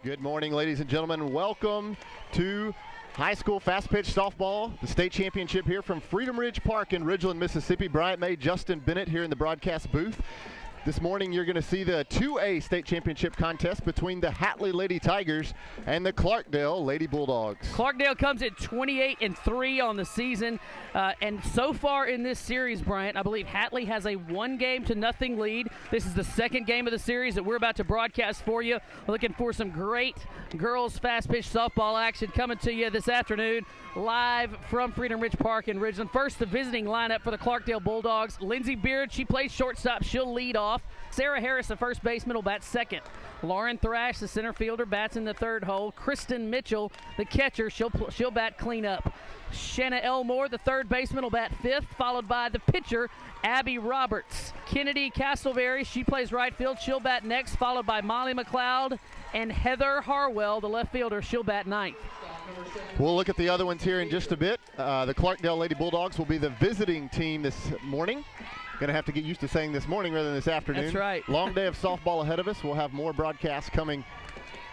Good morning, ladies and gentlemen. Welcome to high school fast pitch softball, the state championship here from Freedom Ridge Park in Ridgeland, Mississippi. Bryant May, Justin Bennett here in the broadcast booth. This morning you're going to see the 2A state championship contest between the Hatley Lady Tigers and the Clarkdale Lady Bulldogs. Clarkdale comes at 28-3 on the season, and so far in this series, Bryant, I believe Hatley has a 1-0 lead. This is the second game of the series that we're about to broadcast for you. We're looking for some great girls fast pitch softball action coming to you this afternoon live from Freedom Ridge Park in Ridgeland. First, the visiting lineup for the Clarkdale Bulldogs. Lindsey Beard, she plays shortstop. She'll lead off. Sarah Harris, the first baseman, will bat second. Lauren Thrash, the center fielder, bats in the third hole. Kristen Mitchell, the catcher, she'll bat cleanup. Shanna Elmore, the third baseman, will bat fifth, followed by the pitcher, Abby Roberts. Kennedy Castleberry, she plays right field. She'll bat next, followed by Molly McLeod. And Heather Harwell, the left fielder, she'll bat ninth. We'll look at the other ones here in just a bit. The Clarkdale Lady Bulldogs will be the visiting team this morning. Going to have to get used to saying this morning rather than this afternoon. That's right. Long day of softball ahead of us. We'll have more broadcasts coming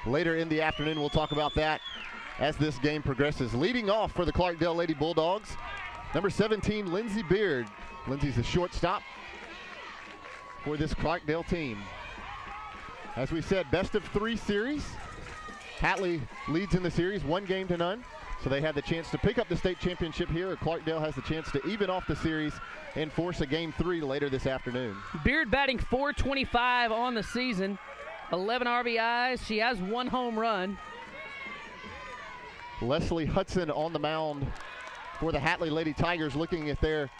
later in the afternoon. We'll talk about that as this game progresses. Leading off for the Clarkdale Lady Bulldogs, number 17, Lindsey Beard. Lindsey's the shortstop for this Clarkdale team. As we said, best of 3 series. Hatley leads in the series 1-0. So they have the chance to pick up the state championship here, or Clarkdale has the chance to even off the series and force a Game 3 later this afternoon. Beard batting .425 on the season, 11 RBIs. She has 1 home run. Leslie Hudson on the mound for the Hatley Lady Tigers, looking at their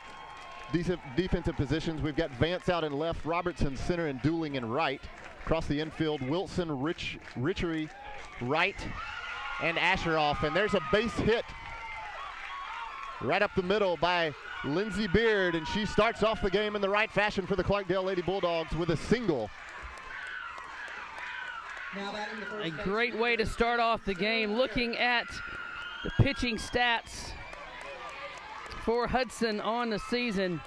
decent defensive positions. We've got Vance out in left, Robertson center, and Dooling in right. Across the infield, Wilson, Richery right, and Asheroff. And there's a base hit right up the middle by Lindsey Beard, and she starts off the game in the right fashion for the Clarkdale Lady Bulldogs with a single. A great way to start off the game. Looking at the pitching stats for Hudson on the season,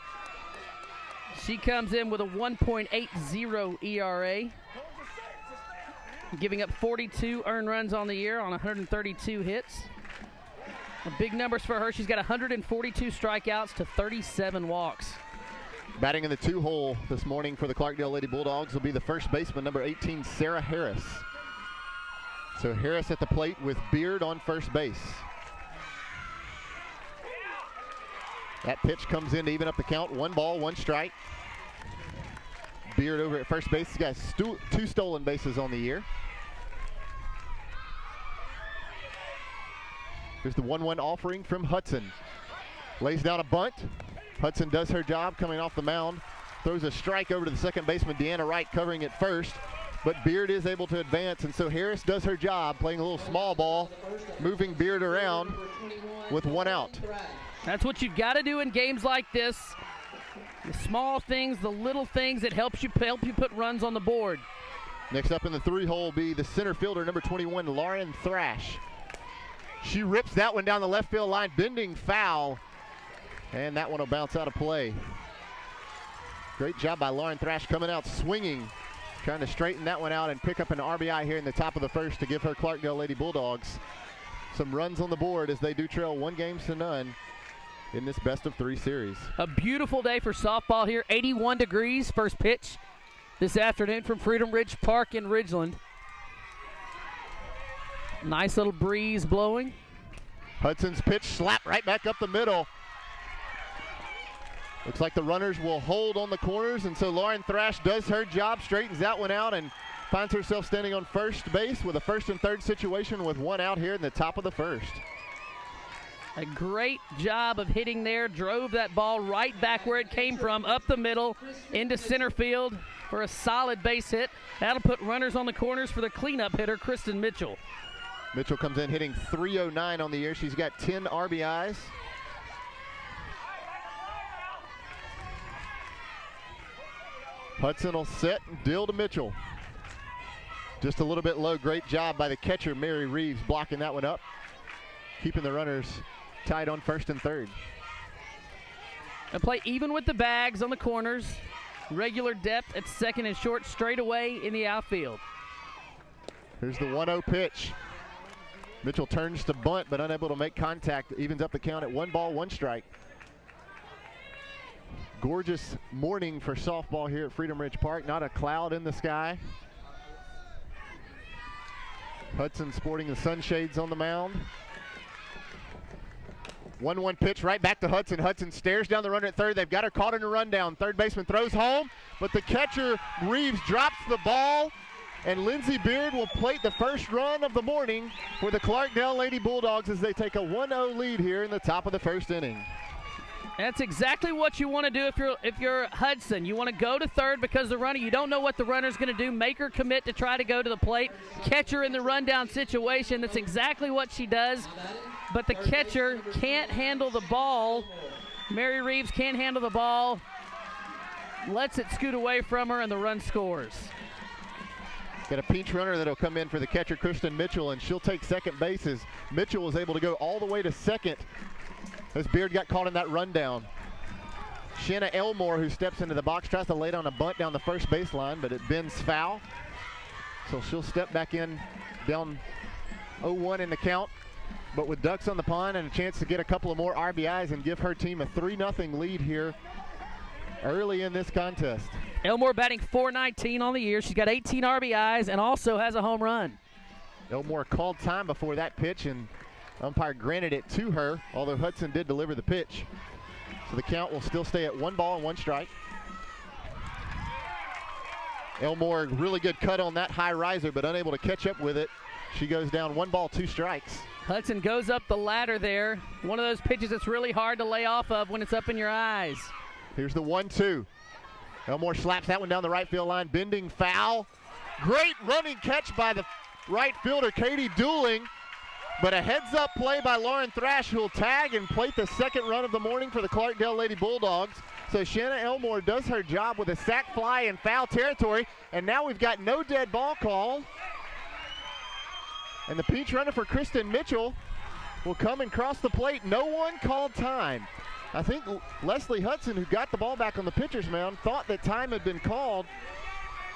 she comes in with a 1.80 ERA, giving up 42 earned runs on the year on 132 hits. Big numbers for her. She's got 142 strikeouts to 37 walks. Batting in the 2-hole this morning for the Clarkdale Lady Bulldogs will be the first baseman, number 18, Sarah Harris. So Harris at the plate with Beard on first base. That pitch comes in to even up the count. 1 ball, 1 strike. Beard over at first base. He's got 2 stolen bases on the year. Here's the 1-1 offering from Hudson. Lays down a bunt. Hudson does her job coming off the mound. Throws a strike over to the second baseman, Deanna Wright, covering it first. But Beard is able to advance, and so Harris does her job, playing a little small ball, moving Beard around with 1 out. That's what you've got to do in games like this. The small things, the little things that help you put runs on the board. Next up in the 3-hole will be the center fielder, number 21, Lauren Thrash. She rips that one down the left field line, bending foul, and that one will bounce out of play. Great job by Lauren Thrash coming out swinging, trying to straighten that one out and pick up an RBI here in the top of the first to give her Clarkdale Lady Bulldogs some runs on the board as they do trail 1-0 in this best of 3 series. A beautiful day for softball here. 81 degrees, first pitch this afternoon from Freedom Ridge Park in Ridgeland. Nice little breeze blowing. Hudson's pitch slapped right back up the middle. Looks like the runners will hold on the corners, and so Lauren Thrash does her job, straightens that one out, and finds herself standing on first base with a first and third situation with 1 out here in the top of the first. A great job of hitting there. Drove that ball right back where it came from, up the middle, into center field for a solid base hit. That'll put runners on the corners for the cleanup hitter, Kristen Mitchell. Mitchell comes in hitting .309 on the year. She's got 10 RBIs. Hudson will set and deal to Mitchell. Just a little bit low. Great job by the catcher, Mary Reeves, blocking that one up, keeping the runners tied on first and third. And play even with the bags on the corners. Regular depth at second and short, straight away in the outfield. Here's the 1-0 pitch. Mitchell turns to bunt, but unable to make contact. Evens up the count at 1 ball, 1 strike. Gorgeous morning for softball here at Freedom Ridge Park. Not a cloud in the sky. Hudson sporting the sunshades on the mound. 1-1 pitch right back to Hudson. Hudson stares down the runner at third. They've got her caught in a rundown. Third baseman throws home, but the catcher, Reeves, drops the ball, and Lindsey Beard will plate the first run of the morning for the Clarkdale Lady Bulldogs as they take a 1-0 lead here in the top of the first inning. That's exactly what you want to do if you're Hudson. You want to go to third because the runner, you don't know what the runner's going to do. Make her commit to try to go to the plate. Catcher in the rundown situation. That's exactly what she does. But the catcher can't handle the ball. Mary Reeves can't handle the ball. Lets it scoot away from her, and the run scores. Got a pinch runner that'll come in for the catcher, Kristen Mitchell, and she'll take second base as Mitchell was able to go all the way to second as Beard got caught in that rundown. Shanna Elmore, who steps into the box, tries to lay down a bunt down the first baseline, but it bends foul. So she'll step back in down 0-1 in the count. But with ducks on the pond and a chance to get a couple of more RBIs and give her team a 3-0 lead here early in this contest. Elmore batting .419 on the year. She's got 18 RBIs and also has a home run. Elmore called time before that pitch, and umpire granted it to her, although Hudson did deliver the pitch. So the count will still stay at 1 ball and 1 strike. Elmore, really good cut on that high riser, but unable to catch up with it. She goes down 1 ball, 2 strikes. Hudson goes up the ladder there. One of those pitches that's really hard to lay off of when it's up in your eyes. Here's the 1-2. Elmore slaps that one down the right field line, bending foul. Great running catch by the right fielder, Katie Dooling, but a heads-up play by Lauren Thrash, who will tag and plate the second run of the morning for the Clarkdale Lady Bulldogs. So Shanna Elmore does her job with a sac fly in foul territory, and now we've got no dead ball call. And the pinch runner for Kristen Mitchell will come and cross the plate. No one called time. I think Leslie Hudson, who got the ball back on the pitcher's mound, thought that time had been called,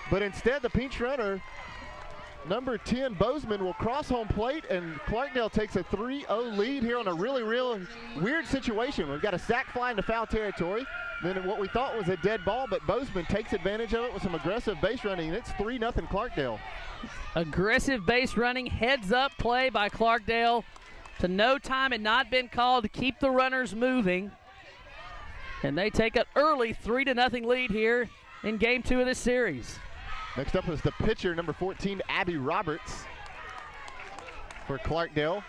but instead the pinch runner, number 10, Bozeman, will cross home plate, and Clarkdale takes a 3-0 lead here on a really weird situation. We've got a sac fly into foul territory, then what we thought was a dead ball, but Bozeman takes advantage of it with some aggressive base running, and it's 3-0 Clarkdale. Aggressive base running, heads up play by Clarkdale to no time had not been called to keep the runners moving. And they take an early 3-0 lead here in game 2 of this series. Next up is the pitcher, number 14, Abby Roberts for Clarkdale.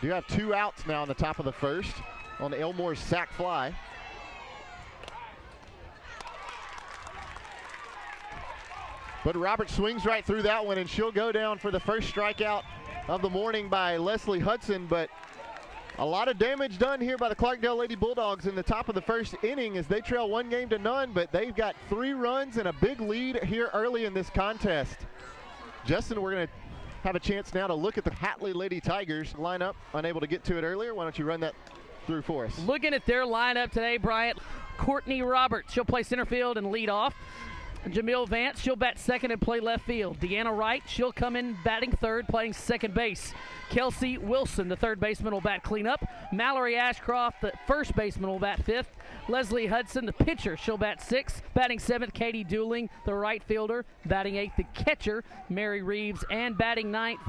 You have 2 outs now in the top of the first on Elmore's sac fly. But Roberts swings right through that one, and she'll go down for the first strikeout of the morning by Leslie Hudson. But a lot of damage done here by the Clarkdale Lady Bulldogs in the top of the first inning as they trail 1-0, but they've got 3 runs and a big lead here early in this contest. Justin, we're going to have a chance now to look at the Hatley Lady Tigers lineup. Unable to get to it earlier. Why don't you run that through for us? Looking at their lineup today, Bryant, Courtney Roberts, she'll play center field and lead off. Jamil Vance, she'll bat second and play left field. Deanna Wright, she'll come in batting third, playing second base. Kelsey Wilson, the third baseman, will bat cleanup. Mallory Ashcroft, the first baseman, will bat fifth. Leslie Hudson, the pitcher, she'll bat sixth. Batting seventh, Katie Dooling, the right fielder. Batting eighth, the catcher, Mary Reeves. And batting ninth,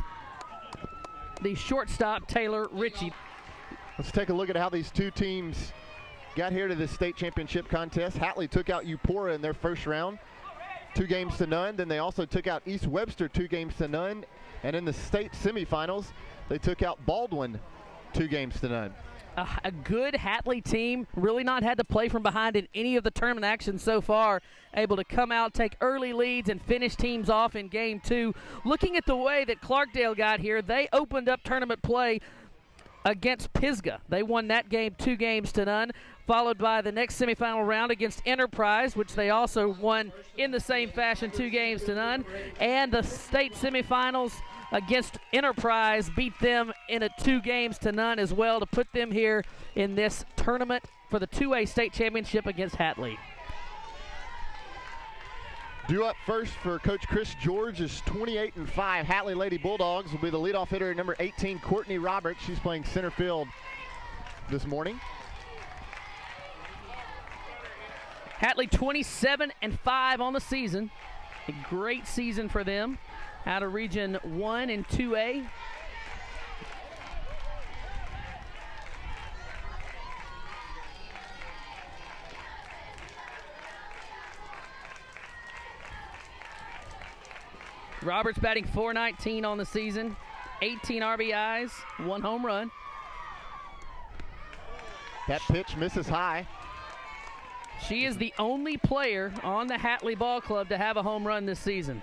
the shortstop, Taylor Ritchie. Let's take a look at how these two teams got here to this state championship contest. Hatley took out Eupora in their first round, 2-0. Then they also took out East Webster 2-0. And in the state semifinals, they took out Baldwin 2-0. A good Hatley team, really not had to play from behind in any of the tournament action so far, able to come out, take early leads, and finish teams off in game 2. Looking at the way that Clarkdale got here, they opened up tournament play against Pisgah. They won that game 2-0, followed by the next semifinal round against Enterprise, which they also won in the same fashion, 2-0. And the state semifinals against Enterprise beat them in a 2-0 as well to put them here in this tournament for the 2A state championship against Hatley. Due up first for Coach Chris George is 28-5. Hatley Lady Bulldogs will be the leadoff hitter, number 18, Courtney Roberts. She's playing center field this morning. Hatley 27-5 on the season. A great season for them out of Region 1 and 2A. Roberts batting .419 on the season, 18 RBIs, 1 home run. That pitch misses high. She is the only player on the Hatley Ball Club to have a home run this season.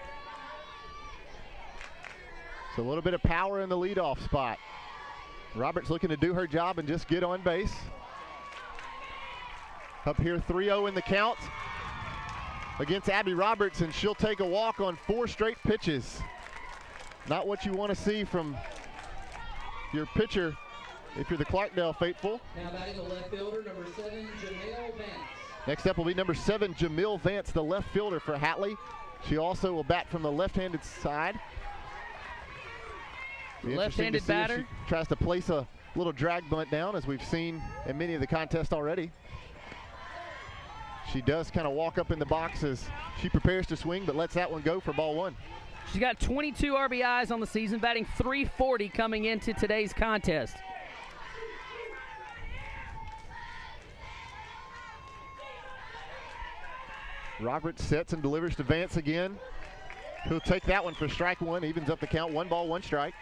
So a little bit of power in the leadoff spot. Roberts looking to do her job and just get on base. Up here 3-0 in the count against Abby Roberts, and she'll take a walk on 4 straight pitches. Not what you want to see from your pitcher if you're the Clarkdale faithful. Now batting the left fielder, number 7, Jamil Vance. Next up will be number 7, Jamil Vance, the left fielder for Hatley. She also will bat from the left-handed side. Left-handed batter. She tries to place a little drag bunt down, as we've seen in many of the contests already. She does kind of walk up in the box as she prepares to swing, but lets that one go for ball 1. She's got 22 RBIs on the season, batting .340 coming into today's contest. Roberts sets and delivers to Vance again. He'll take that one for strike 1, evens up the count, 1 ball, 1 strike.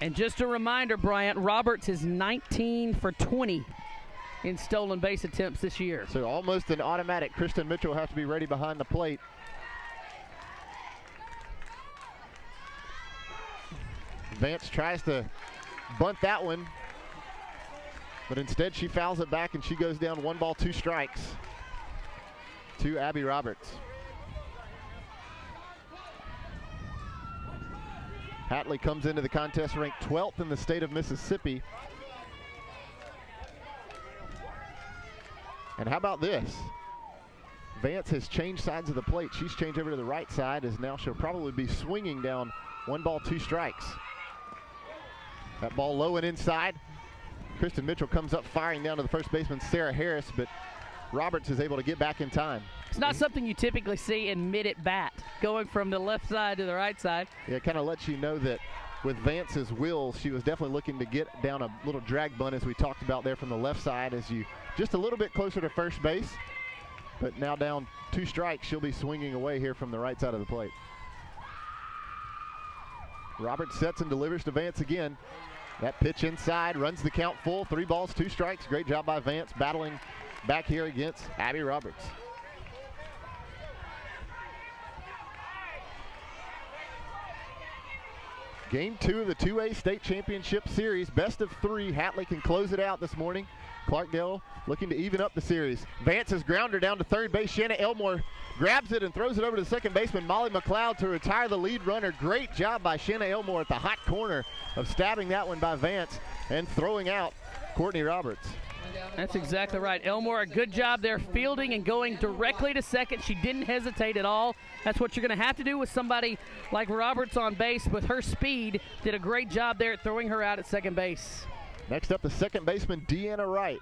And just a reminder, Bryant, Roberts is 19 for 20 in stolen base attempts this year. So almost an automatic. Kristen Mitchell will have to be ready behind the plate. Vance tries to bunt that one, but instead she fouls it back and she goes down 1 ball, 2 strikes to Abby Roberts. Hatley comes into the contest ranked 12th in the state of Mississippi. And how about this? Vance has changed sides of the plate. She's changed over to the right side, as now she'll probably be swinging down 1 ball, 2 strikes. That ball low and inside. Kristen Mitchell comes up firing down to the first baseman, Sarah Harris, but Roberts is able to get back in time. It's not something you typically see in mid-at-bat, going from the left side to the right side. Yeah, it kind of lets you know that with Vance's will, she was definitely looking to get down a little drag bunt, as we talked about there from the left side, as you just a little bit closer to first base. But now down 2 strikes, she'll be swinging away here from the right side of the plate. Roberts sets and delivers to Vance again. That pitch inside, runs the count full, 3 balls, 2 strikes. Great job by Vance battling back here against Abby Roberts. Game 2 of the 2A State Championship Series. Best of 3. Hatley can close it out this morning. Clarkdale looking to even up the series. Vance has grounded down to third base. Shanna Elmore grabs it and throws it over to second baseman Molly McLeod to retire the lead runner. Great job by Shanna Elmore at the hot corner of stabbing that one by Vance and throwing out Courtney Roberts. That's exactly right. Elmore, a good job there fielding and going directly to second. She didn't hesitate at all. That's what you're going to have to do with somebody like Roberts on base. With her speed, did a great job there at throwing her out at second base. Next up, the second baseman, Deanna Wright,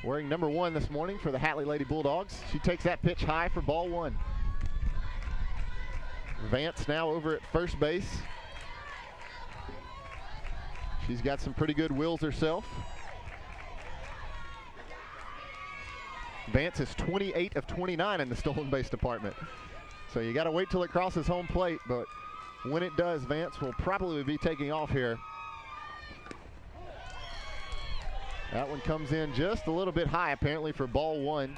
wearing number 1 this morning for the Hatley Lady Bulldogs. She takes that pitch high for ball 1. Vance now over at first base. She's got some pretty good wheels herself. Vance is 28 of 29 in the stolen base department. So you got to wait till it crosses home plate, but when it does, Vance will probably be taking off here. That one comes in just a little bit high, apparently, for ball 1.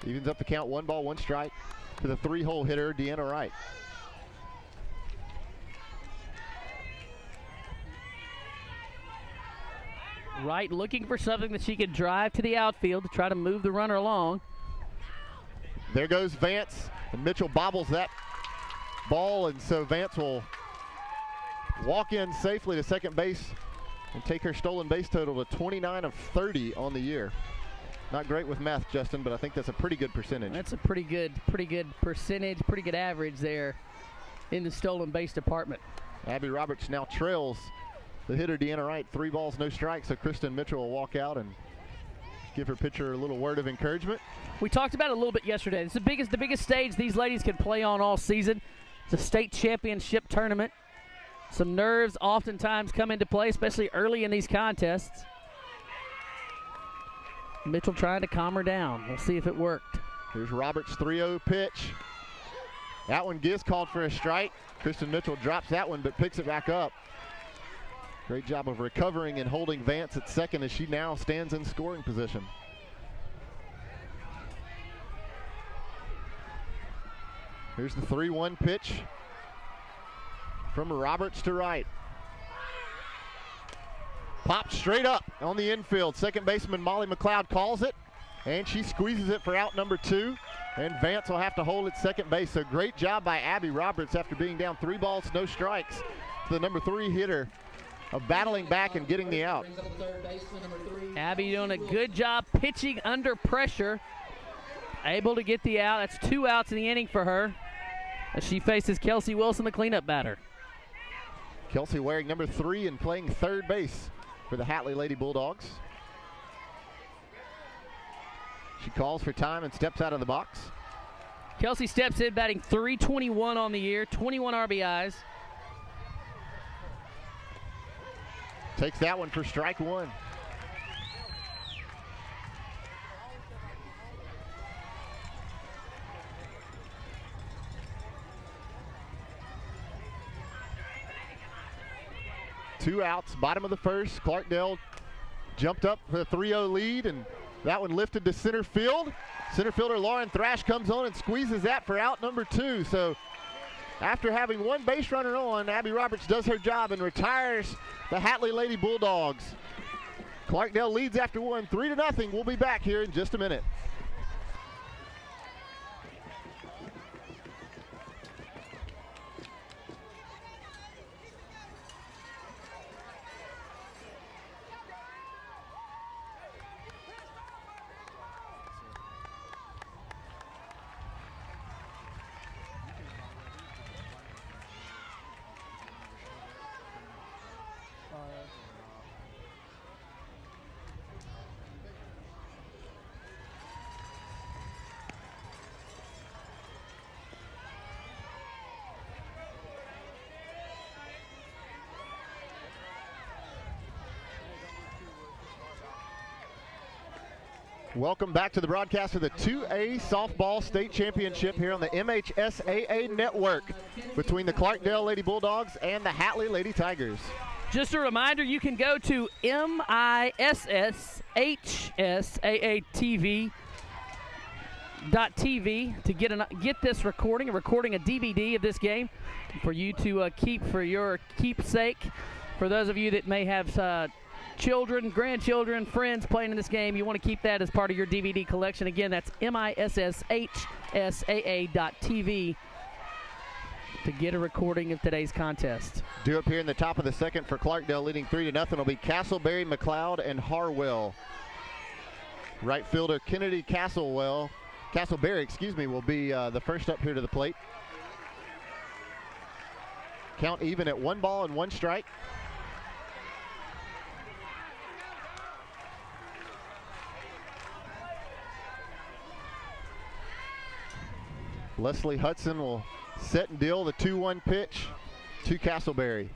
Evens up the count, 1 ball, 1 strike to the 3-hole hitter, Deanna Wright. Wright looking for something that she could drive to the outfield to try to move the runner along. There goes Vance, and Mitchell bobbles that ball, and so Vance will walk in safely to second base and take her stolen base total to 29 of 30 on the year. Not great with math, Justin, but I think that's a pretty good percentage. That's a pretty good percentage, pretty good average there in the stolen base department. Abby Roberts now trails the hitter Deanna Wright, 3 balls, no strikes. So Kristen Mitchell will walk out and give her pitcher a little word of encouragement. We talked about it a little bit yesterday. It's the biggest stage these ladies can play on all season. It's a state championship tournament. Some nerves oftentimes come into play, especially early in these contests. Mitchell trying to calm her down. We'll see if it worked. Here's Roberts' 3-0 pitch. That one gets called for a strike. Kristen Mitchell drops that one but picks it back up. Great job of recovering and holding Vance at second as she now stands in scoring position. Here's the 3-1 pitch from Roberts to Wright. Popped straight up on the infield. Second baseman Molly McLeod calls it, and she squeezes it for out number 2. And Vance will have to hold at second base. So great job by Abby Roberts after being down 3 balls, no strikes, to the number 3 hitter of battling back and getting the out. Abby doing a good job pitching under pressure. Able to get the out. That's 2 outs in the inning for her as she faces Kelsey Wilson, the cleanup batter. Kelsey wearing number 3 and playing third base for the Hatley Lady Bulldogs. She calls for time and steps out of the box. Kelsey steps in batting .321 on the year, 21 RBIs. Takes that one for strike 1. Two outs, bottom of the first. Clarkdale jumped up for a 3-0 lead, and that one lifted to center field. Center fielder Lauren Thrash comes on and squeezes that for out number 2. So after having 1 base runner on, Abby Roberts does her job and retires the Hatley Lady Bulldogs. Clarkdale leads after 1, 3-0. We'll be back here in just a minute. Welcome back to the broadcast of the 2A Softball State Championship here on the MHSAA Network between the Clarkdale Lady Bulldogs and the Hatley Lady Tigers. Just a reminder, you can go to MISSHSAATV.TV to get this recording, a DVD of this game for you to keep for your keepsake. For those of you that may have children, grandchildren, friends playing in this game, you want to keep that as part of your DVD collection. Again, that's MISSHSAA.TV to get a recording of today's contest. Due up here in the top of the second for Clarkdale, leading 3-0, will be Castleberry, McLeod, and Harwell. Right fielder Kennedy Castleberry, will be the first up here to the plate. Count even at 1 ball and 1 strike. Leslie Hudson will set and deal the 2-1 pitch to Castleberry.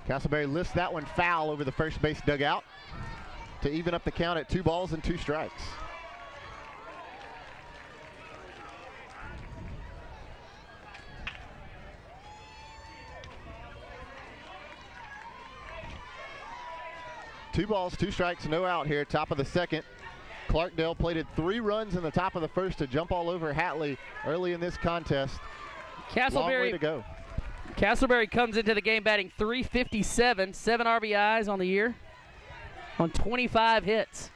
Castleberry lifts that one foul over the first base dugout to even up the count at 2 balls and 2 strikes. Two balls, 2 strikes, no out here, top of the second. Clarkdale plated 3 runs in the top of the first to jump all over Hatley early in this contest. Long way to go. Castleberry comes into the game batting .357, 7 RBIs on the year, on 25 hits.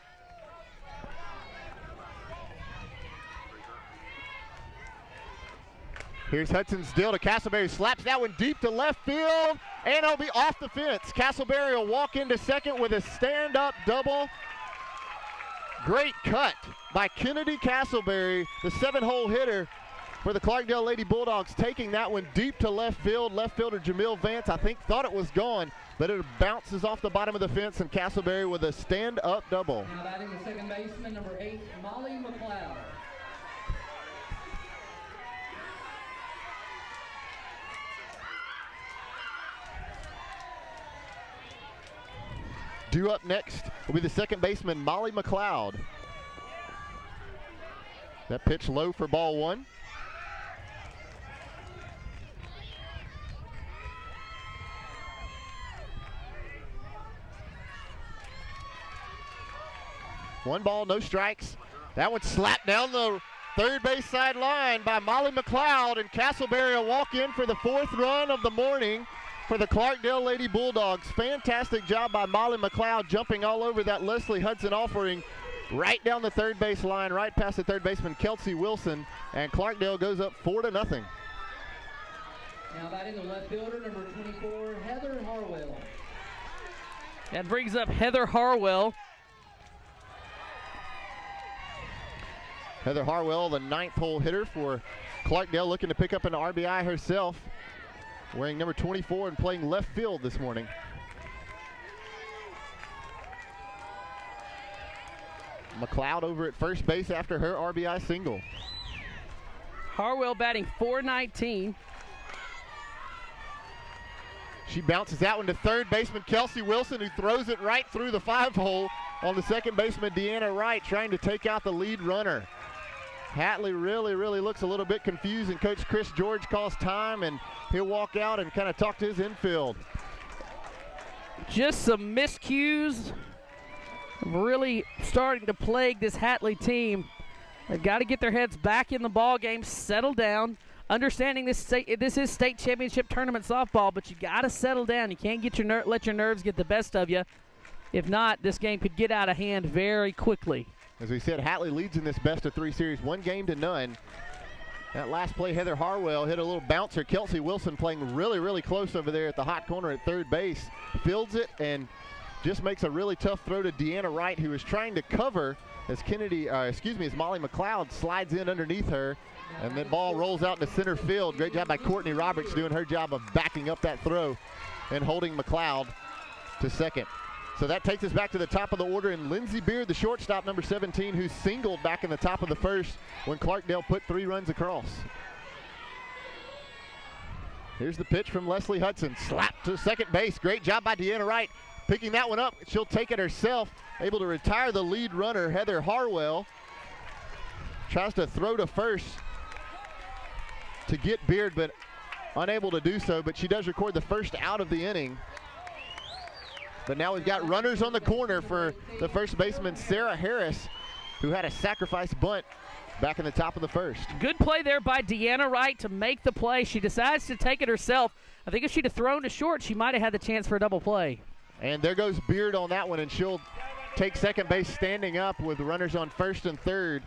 Here's Hudson's deal to Castleberry, slaps that one deep to left field, and it'll be off the fence. Castleberry will walk into second with a stand-up double. Great cut by Kennedy Castleberry, the 7-hole hitter for the Clarkdale Lady Bulldogs, taking that one deep to left field. Left fielder Jamil Vance, I think, thought it was gone, but it bounces off the bottom of the fence, and Castleberry with a stand-up double. Now batting the second baseman, number 8, Molly McLeod. Due up next will be the second baseman, Molly McLeod. That pitch low for ball 1. One ball, no strikes. That one slapped down the third base side line by Molly McLeod, and Castleberry will walk in for the 4th run of the morning for the Clarkdale Lady Bulldogs. Fantastic job by Molly McLeod, jumping all over that Leslie Hudson offering right down the third base line, right past the third baseman Kelsey Wilson, and Clarkdale goes up 4-0. Now batting the left fielder, number 24, Heather Harwell. That brings up Heather Harwell. Heather Harwell, the 9th-hole hitter for Clarkdale, looking to pick up an RBI herself, wearing number 24 and playing left field this morning. McLeod over at first base after her RBI single. Harwell batting .419. She bounces that one to third baseman Kelsey Wilson, who throws it right through the 5-hole on the second baseman Deanna Wright, trying to take out the lead runner. Hatley really looks a little bit confused, and Coach Chris George calls time, and he'll walk out and kind of talk to his infield. Just some miscues really starting to plague this Hatley team. They've got to get their heads back in the ball game, settle down, understanding this is state championship tournament softball, but you got to settle down. You can't get let your nerves get the best of you. If not, this game could get out of hand very quickly. As we said, Hatley leads in this best-of-3 series, 1-0. That last play, Heather Harwell hit a little bouncer. Kelsey Wilson playing really close over there at the hot corner at third base. Fields it and just makes a really tough throw to Deanna Wright, who is trying to cover as as Molly McLeod slides in underneath her. And the ball rolls out into center field. Great job by Courtney Roberts doing her job of backing up that throw and holding McLeod to second. So that takes us back to the top of the order, and Lindsey Beard, the shortstop, number 17, who singled back in the top of the first when Clarkdale put 3 runs across. Here's the pitch from Leslie Hudson. Slap to second base. Great job by Deanna Wright picking that one up. She'll take it herself, able to retire the lead runner, Heather Harwell. Tries to throw to first to get Beard, but unable to do so. But she does record the first out of the inning. But now we've got runners on the corner for the first baseman, Sarah Harris, who had a sacrifice bunt back in the top of the first. Good play there by Deanna Wright to make the play. She decides to take it herself. I think if she'd have thrown to short, she might have had the chance for a double play. And there goes Beard on that one, and she'll take second base standing up with runners on first and third.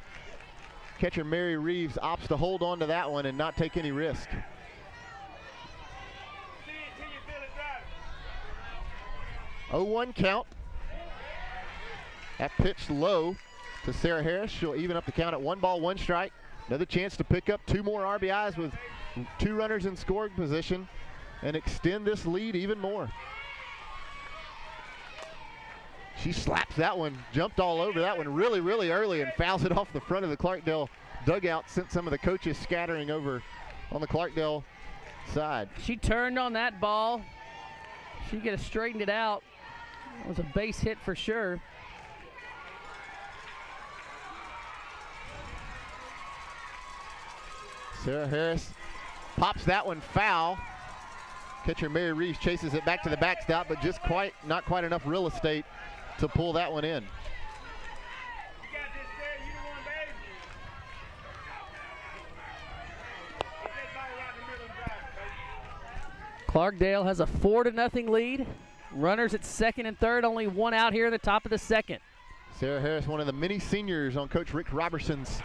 Catcher Mary Reeves opts to hold on to that one and not take any risk. 0-1 count. That pitch low to Sarah Harris. She'll even up the count at 1 ball, 1 strike. Another chance to pick up 2 more RBIs with 2 runners in scoring position and extend this lead even more. She slaps that one, jumped all over that one really early and fouls it off the front of the Clarkdale dugout, sent some of the coaches scattering over on the Clarkdale side. She turned on that ball. She could have straightened it out. It was a base hit for sure. Sarah Harris pops that one foul. Catcher Mary Reeves chases it back to the backstop, but just not quite enough real estate to pull that one in. Clarkdale has a 4-0 lead. Runners at second and third, only 1 out here in the top of the second. Sarah Harris, one of the many seniors on Coach Rick Robertson's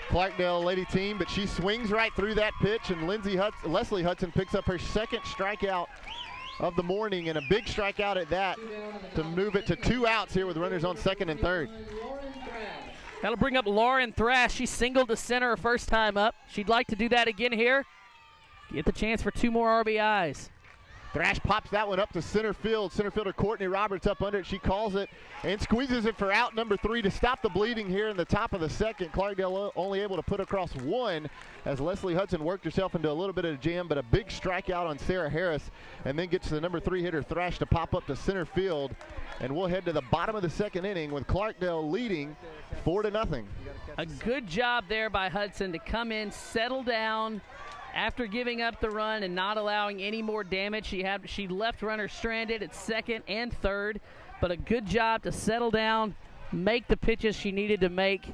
Clarkdale Lady team, but she swings right through that pitch, and Leslie Hudson picks up her second strikeout of the morning, and a big strikeout at that to move it to 2 outs here with runners on second and third. Lauren Pratt. That'll bring up Lauren Thrash. She singled to center her first time up. She'd like to do that again here. Get the chance for 2 more RBIs. Thrash pops that one up to center field. Center fielder Courtney Roberts up under it. She calls it and squeezes it for out number 3 to stop the bleeding here in the top of the second. Clarkdale only able to put across 1 as Leslie Hudson worked herself into a little bit of a jam, but a big strikeout on Sarah Harris, and then gets the number 3 hitter Thrash to pop up to center field. And we'll head to the bottom of the second inning with Clarkdale leading 4-0. A good job there by Hudson to come in, settle down after giving up the run and not allowing any more damage. She left runners stranded at second and third, but a good job to settle down, make the pitches she needed to make,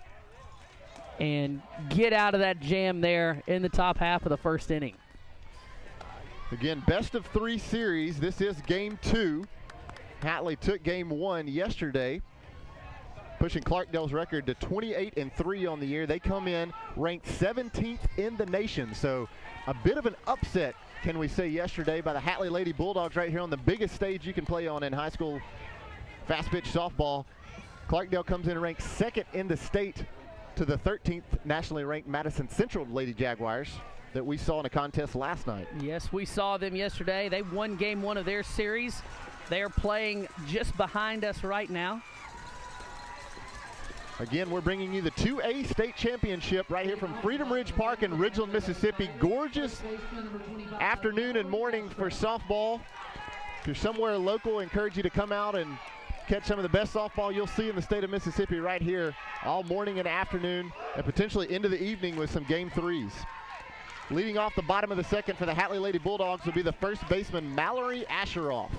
and get out of that jam there in the top half of the first inning. Again, best of 3 series. This is game 2. Hatley took game 1 yesterday, pushing Clarkdale's record to 28-3 on the year. They come in ranked 17th in the nation, so a bit of an upset, can we say, yesterday by the Hatley Lady Bulldogs right here on the biggest stage you can play on in high school fast pitch softball. Clarkdale comes in ranked 2nd in the state to the 13th nationally ranked Madison Central Lady Jaguars that we saw in a contest last night. Yes, we saw them yesterday. They won game 1 of their series. They are playing just behind us right now. Again, we're bringing you the 2A state championship right here from Freedom Ridge Park in Ridgeland, Mississippi. Gorgeous afternoon and morning for softball. If you're somewhere local, I encourage you to come out and catch some of the best softball you'll see in the state of Mississippi right here all morning and afternoon, and potentially into the evening with some game 3s. Leading off the bottom of the second for the Hatley Lady Bulldogs will be the first baseman, Mallory Asheroff.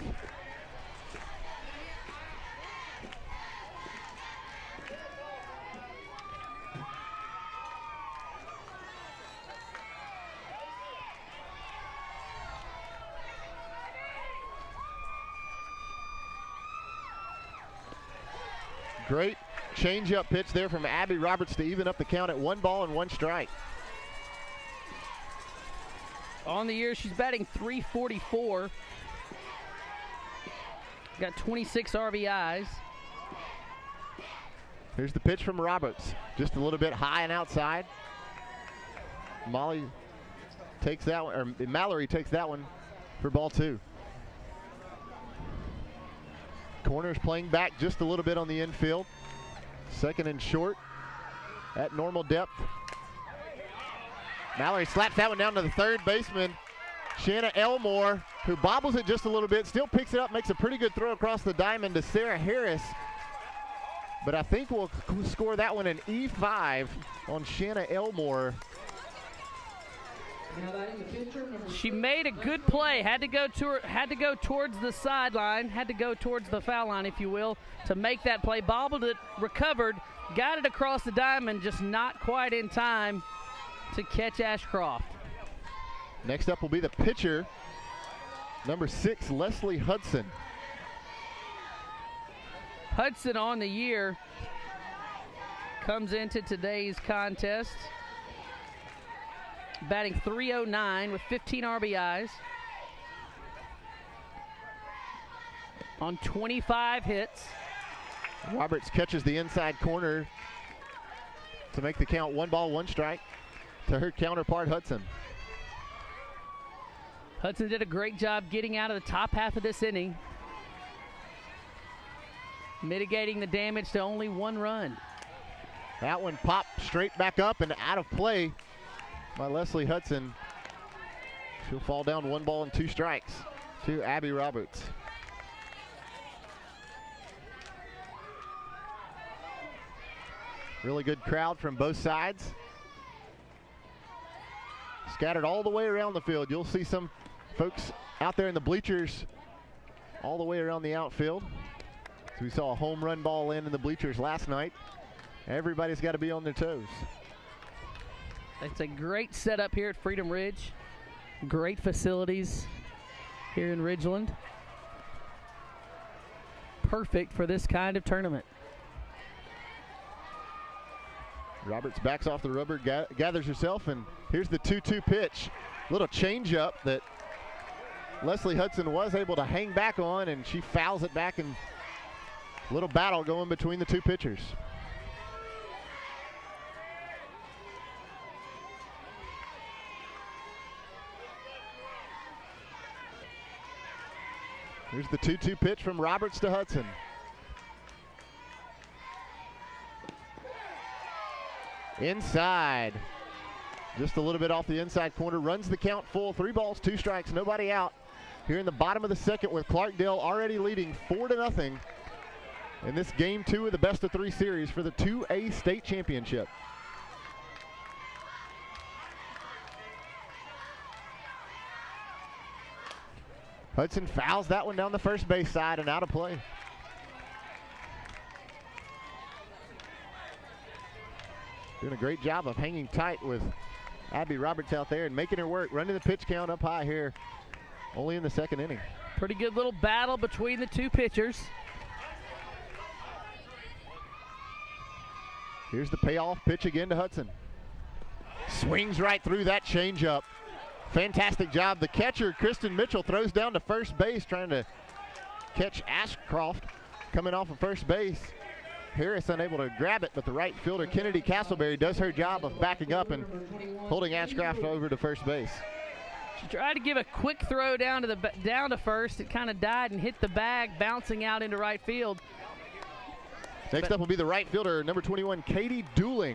Great change-up pitch there from Abby Roberts to even up the count at 1 ball and 1 strike. On the year, she's batting .344. Got 26 RBIs. Here's the pitch from Roberts. Just a little bit high and outside. Mallory takes that one for ball 2. Corners playing back just a little bit on the infield. Second and short at normal depth. Mallory slaps that one down to the third baseman, Shanna Elmore, who bobbles it just a little bit, still picks it up, makes a pretty good throw across the diamond to Sarah Harris. But I think we'll score that one an E5 on Shanna Elmore. She made a good play. Had to go towards the sideline, had to go towards the foul line, if you will, to make that play. Bobbled it, recovered, got it across the diamond, just not quite in time to catch Ashcroft. Next up will be the pitcher, number 6, Leslie Hudson. Hudson on the year comes into today's contest batting .309 with 15 RBIs on 25 hits. Roberts catches the inside corner to make the count 1 ball, 1 strike to her counterpart Hudson. Hudson did a great job getting out of the top half of this inning, mitigating the damage to only 1 run. That one popped straight back up and out of play by Leslie Hudson. She'll fall down 1 ball and 2 strikes to Abby Roberts. Really good crowd from both sides. Scattered all the way around the field. You'll see some folks out there in the bleachers all the way around the outfield. So we saw a home run ball land in the bleachers last night. Everybody's got to be on their toes. It's a great setup here at Freedom Ridge. Great facilities here in Ridgeland. Perfect for this kind of tournament. Roberts backs off the rubber, gathers herself, and here's the 2-2 pitch. Little changeup that Leslie Hudson was able to hang back on, and she fouls it back, and little battle going between the 2 pitchers. Here's the 2-2 pitch from Roberts to Hudson. Inside. Just a little bit off the inside corner. Runs the count full. 3 balls, 2 strikes, nobody out. Here in the bottom of the second with Clarkdale already leading 4-0 in this game 2 of the best-of-3 series for the 2A state championship. Hudson fouls that one down the first base side and out of play. Doing a great job of hanging tight with Abby Roberts out there and making her work. Running the pitch count up high here, only in the second inning. Pretty good little battle between the two pitchers. Here's the payoff pitch again to Hudson. Swings right through that changeup. Fantastic job. The catcher, Kristen Mitchell, throws down to first base trying to catch Ashcroft coming off of first base. Harris unable to grab it, but the right fielder, Kennedy Castleberry, does her job of backing up and holding Ashcroft over to first base. She tried to give a quick throw down to first. It kind of died and hit the bag, bouncing out into right field. Next up will be the right fielder, number 21, Katie Dooling.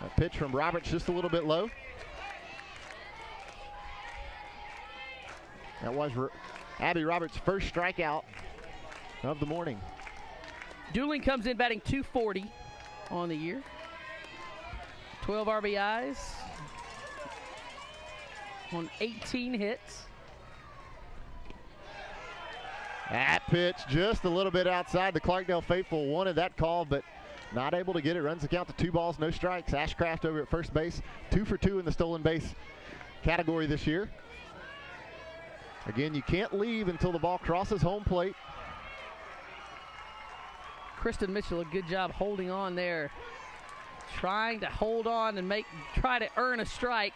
A pitch from Roberts just a little bit low. That was Abby Roberts' first strikeout of the morning. Dooling comes in batting .240 on the year. 12 RBIs on 18 hits. That pitch just a little bit outside. The Clarkdale faithful wanted that call, but not able to get it. Runs the count to 2 balls, no strikes. Ashcraft over at first base, 2 for 2 in the stolen base category this year. Again, you can't leave until the ball crosses home plate. Kristen Mitchell, a good job holding on there. Trying to hold on and try to earn a strike.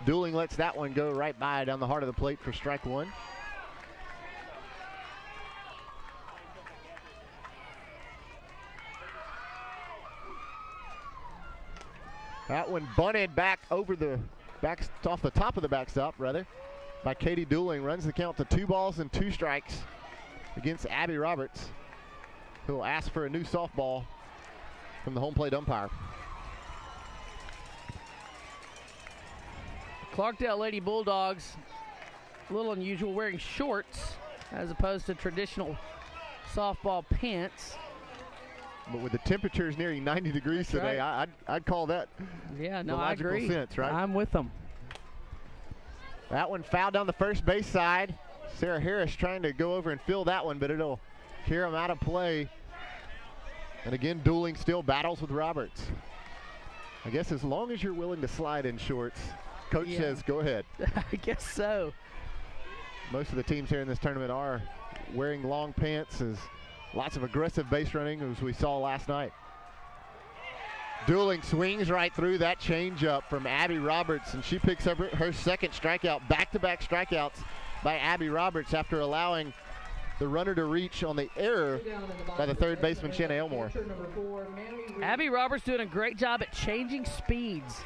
Dooling lets that one go right by down the heart of the plate for strike 1. That one bunted back over the off the top of the backstop, by Katie Dooling. Runs the count to 2 balls and 2 strikes against Abby Roberts, who will ask for a new softball from the home plate umpire. Clarkdale Lady Bulldogs, a little unusual, wearing shorts as opposed to traditional softball pants. But with the temperatures nearing 90 degrees today, right. I'd call that I logical agree. sense, right? I'm with them. That one fouled down the first base side. Sarah Harris trying to go over and fill that one, but it'll carry him out of play. And again, Dooling still battles with Roberts. I guess as long as you're willing to slide in shorts, Coach says go ahead. I guess so. Most of the teams here in this tournament are wearing long pants. Lots of aggressive base running as we saw last night. Dooling swings right through that changeup from Abby Roberts, and she picks up her second strikeout. Back-to-back strikeouts by Abby Roberts after allowing the runner to reach on the error by the third baseman, Shanna Elmore. Abby Roberts doing a great job at changing speeds.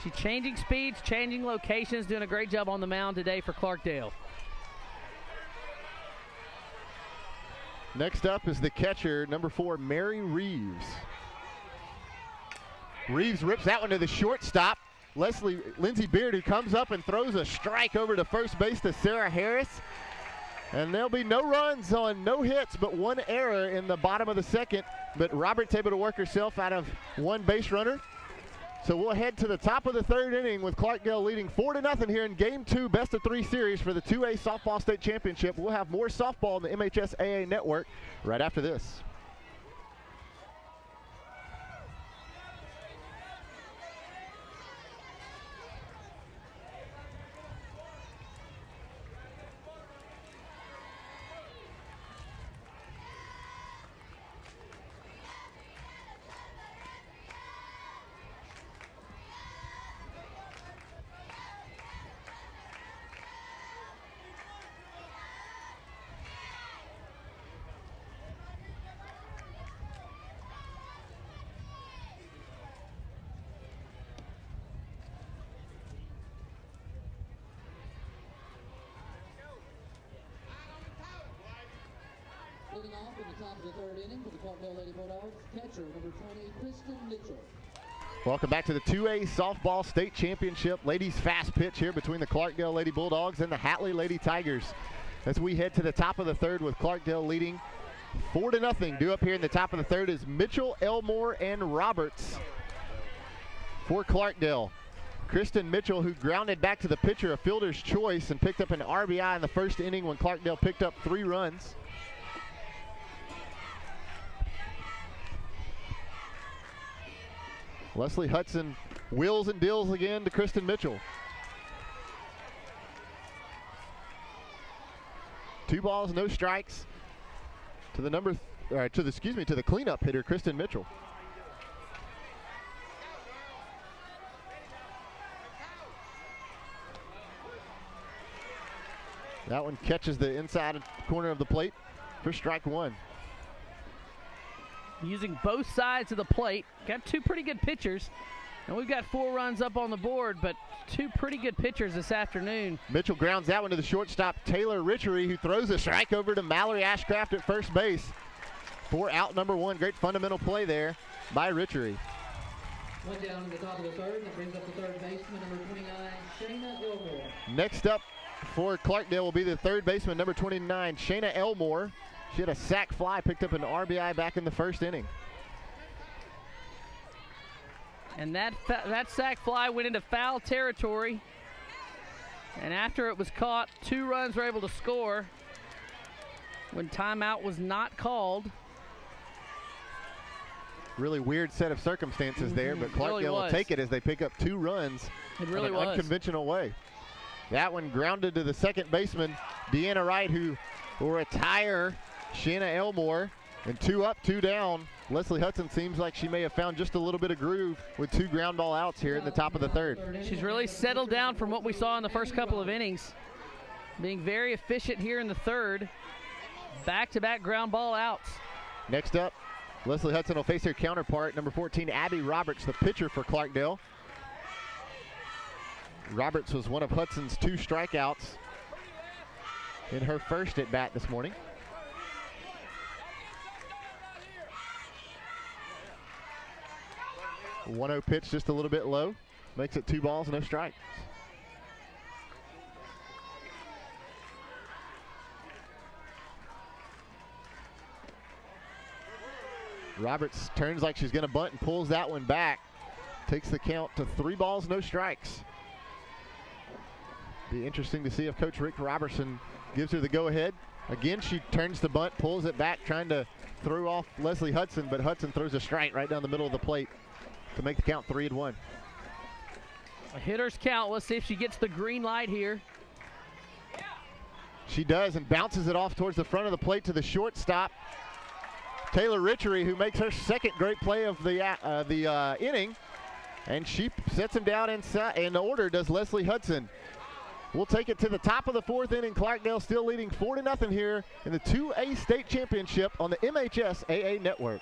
She's changing speeds, changing locations, doing a great job on the mound today for Clarkdale. Next up is the catcher, number 4, Mary Reeves. Reeves rips that one to the shortstop. Lindsey Beard, who comes up and throws a strike over to first base to Sarah Harris. And there'll be no runs on no hits, but 1 error in the bottom of the second. But Roberts able to work herself out of 1 base runner. So we'll head to the top of the 3rd inning with Clarkdale leading 4-0 here in Game 2, best-of-3 series for the 2A Softball State Championship. We'll have more softball on the MHSAA network right after this. Leading off in the top of the third inning for the Clarkdale Lady Bulldogs, catcher number 20, Kristen Mitchell. Welcome back to the 2A Softball State Championship. Ladies fast pitch here between the Clarkdale Lady Bulldogs and the Hatley Lady Tigers. As we head to the top of the third with Clarkdale leading 4-0. Due up here in the top of the third is Mitchell, Elmore, and Roberts for Clarkdale. Kristen Mitchell, who grounded back to the pitcher, a fielder's choice, and picked up an RBI in the first inning when Clarkdale picked up 3 runs. Leslie Hudson wheels and deals again to Kristen Mitchell. 2 balls, no strikes to the to the cleanup hitter, Kristen Mitchell. That one catches the inside corner of the plate for strike 1. Using both sides of the plate. Got 2 pretty good pitchers. And we've got 4 runs up on the board, but 2 pretty good pitchers this afternoon. Mitchell grounds that one to the shortstop, Taylor Richery, who throws a strike over to Mallory Ashcraft at first base for out number 1. Great fundamental play there by Richery. One down in the top of the third. That brings up the third baseman, number 29, Shayna Elmore. Next up for Clarkdale will be the third baseman, number 29, Shayna Elmore. She had a sac fly, picked up an RBI back in the first inning. And that sac fly went into foul territory. And after it was caught, 2 runs were able to score when timeout was not called. Really weird set of circumstances there, but Clarkdale really will take it as they pick up 2 runs It really in an was. unconventional way. That one grounded to the second baseman, Deanna Wright, who will retire Shanna Elmore. And 2 up, 2 down. Leslie Hudson seems like she may have found just a little bit of groove with 2 ground ball outs here in the top of the third. She's really settled down from what we saw in the first couple of innings. Being very efficient here in the third. Back-to-back ground ball outs. Next up, Leslie Hudson will face her counterpart, number 14, Abby Roberts, the pitcher for Clarkdale. Roberts was one of Hudson's 2 strikeouts in her first at bat this morning. 1-0 pitch just a little bit low. Makes it 2 balls, no strikes. Roberts turns like she's going to bunt and pulls that one back. Takes the count to 3 balls, no strikes. Be interesting to see if Coach Rick Robertson gives her the go-ahead. Again, she turns the bunt, pulls it back, trying to throw off Leslie Hudson, but Hudson throws a strike right down the middle of the plate to make the count 3-1. A hitter's count. Let's see if she gets the green light here. She does, and bounces it off towards the front of the plate to the shortstop, Taylor Richery, who makes her second great play of the inning, and she sets him down in order, does Leslie Hudson. We'll take it to the top of the 4th inning. Clarkdale still leading 4-0 here in the 2A State Championship on the MHSAA Network.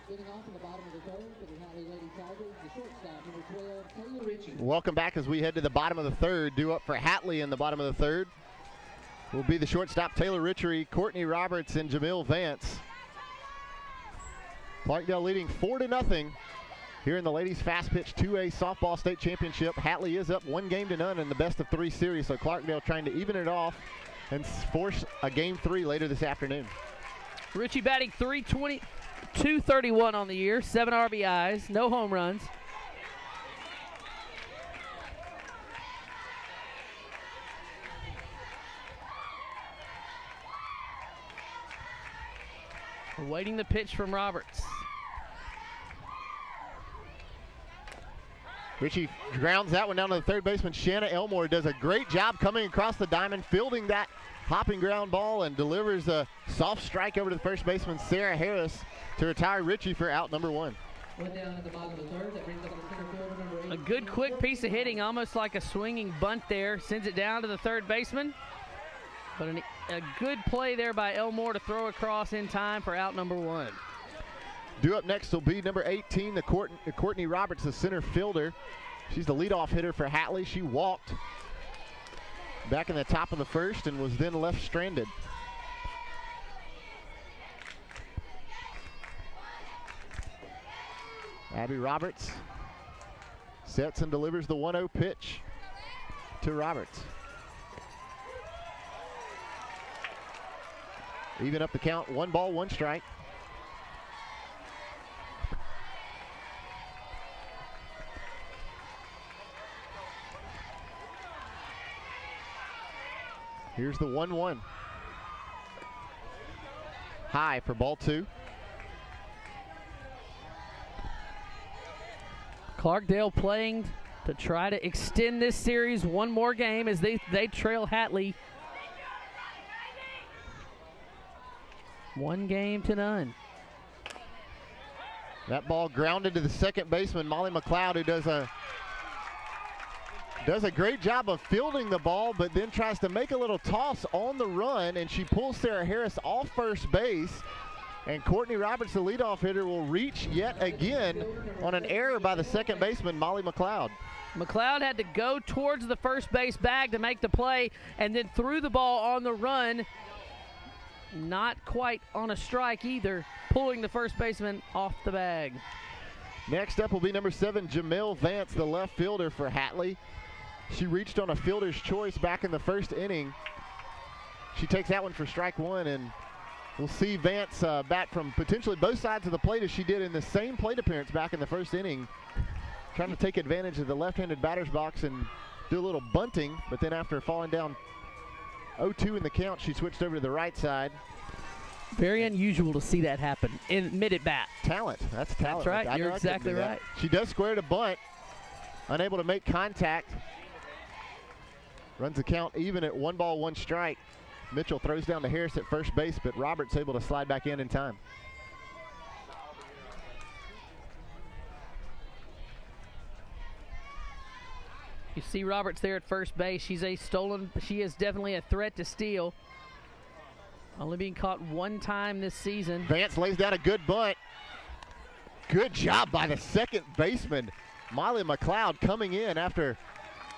Getting off in the bottom of the third for the Hatley Lady Tigers, the shortstop, number 12, Taylor Ritchie. Welcome back as we head to the bottom of the third. Due up for Hatley in the bottom of the third will be the shortstop, Taylor Richery, Courtney Roberts, and Jamil Vance. Clarkdale leading 4-0 here in the ladies fast pitch 2A softball state championship. Hatley is up 1-0 in the best of 3 series, so Clarkdale trying to even it off and force a game 3 later this afternoon. Ritchie batting .320, .231 on the year, 7 RBIs, no home runs. Awaiting the pitch from Roberts. Ritchie grounds that one down to the third baseman. Shanna Elmore does a great job coming across the diamond, fielding that hopping ground ball, and delivers a soft strike over to the first baseman, Sarah Harris, to retire Ritchie for out number 1. One down at the bottom of the third. That brings up the center fielder, number 8. A good quick piece of hitting, almost like a swinging bunt there. Sends it down to the third baseman. But a good play there by Elmore to throw across in time for out number 1. Due up next will be number 18, the Courtney Roberts, the center fielder. She's the leadoff hitter for Hatley. She walked back in the top of the first and was then left stranded. Abby Roberts sets and delivers the 1-0 pitch to Roberts. Even up the count, 1 ball, 1 strike. Here's the 1-1. High for ball 2. Clarkdale playing to try to extend this series one more game as they trail Hatley 1-0. That ball grounded to the second baseman, Molly McLeod, who does a great job of fielding the ball, but then tries to make a little toss on the run, and she pulls Sarah Harris off first base. And Courtney Roberts, the leadoff hitter, will reach yet again on an error by the second baseman, Molly McLeod. McLeod had to go towards the first base bag to make the play, and then threw the ball on the run. Not quite on a strike either, pulling the first baseman off the bag. Next up will be number 7, Jamel Vance, the left fielder for Hatley. She reached on a fielder's choice back in the first inning. She takes that one for strike 1, and we'll see Vance bat from potentially both sides of the plate as she did in the same plate appearance back in the first inning, trying to take advantage of the left-handed batter's box and do a little bunting, but then after falling down 0-2 in the count, she switched over to the right side. Very unusual to see that happen in mid-at-bat. Talent. That's talent. That's right. You're exactly right. She does square to bunt, unable to make contact. Runs the count even at 1 ball, 1 strike. Mitchell throws down to Harris at first base, but Roberts able to slide back in time. You see Roberts there at first base. She is definitely a threat to steal. Only being caught 1 time this season. Vance lays down a good bunt. Good job by the second baseman, Molly McLeod, coming in after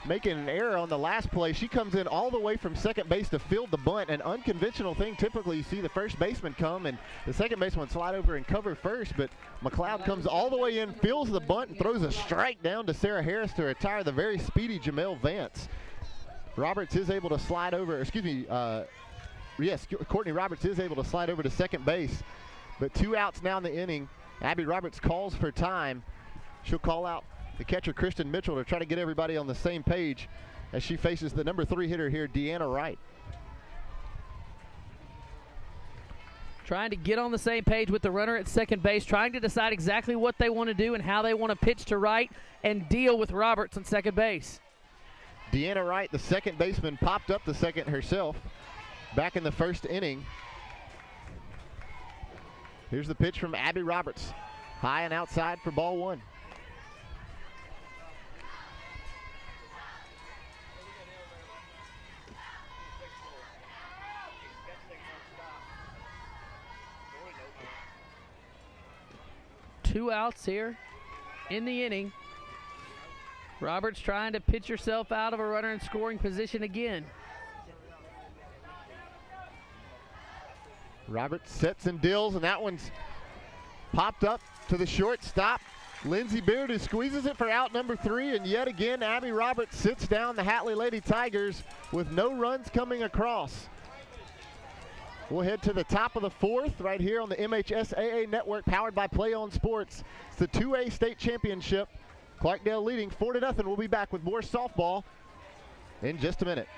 making an error on the last play. She comes in all the way from second base to field the bunt, an unconventional thing. Typically you see the first baseman come and the second baseman slide over and cover first, but McLeod comes all the way in, fields the bunt, and throws a strike down to Sarah Harris to retire the very speedy Jamel Vance. Roberts is able to slide over, Courtney Roberts is able to slide over to second base, but 2 outs now in the inning. Abby Roberts calls for time. She'll call out the catcher, Kristen Mitchell, to try to get everybody on the same page as she faces the number 3 hitter here, Deanna Wright. Trying to get on the same page with the runner at second base, trying to decide exactly what they want to do and how they want to pitch to Wright and deal with Roberts on second base. Deanna Wright, the second baseman, popped up the second herself back in the first inning. Here's the pitch from Abby Roberts. High and outside for ball 1. Two outs here in the inning. Roberts trying to pitch herself out of a runner in scoring position again. Roberts sets and deals, and that one's popped up to the shortstop. Lindsey Beard, who squeezes it for out number 3, and yet again Abby Roberts sits down the Hatley Lady Tigers with no runs coming across. We'll head to the top of the 4th right here on the MHSAA network, powered by Play On Sports. It's the 2A state championship. Clarkdale leading 4-0. We'll be back with more softball in just a minute.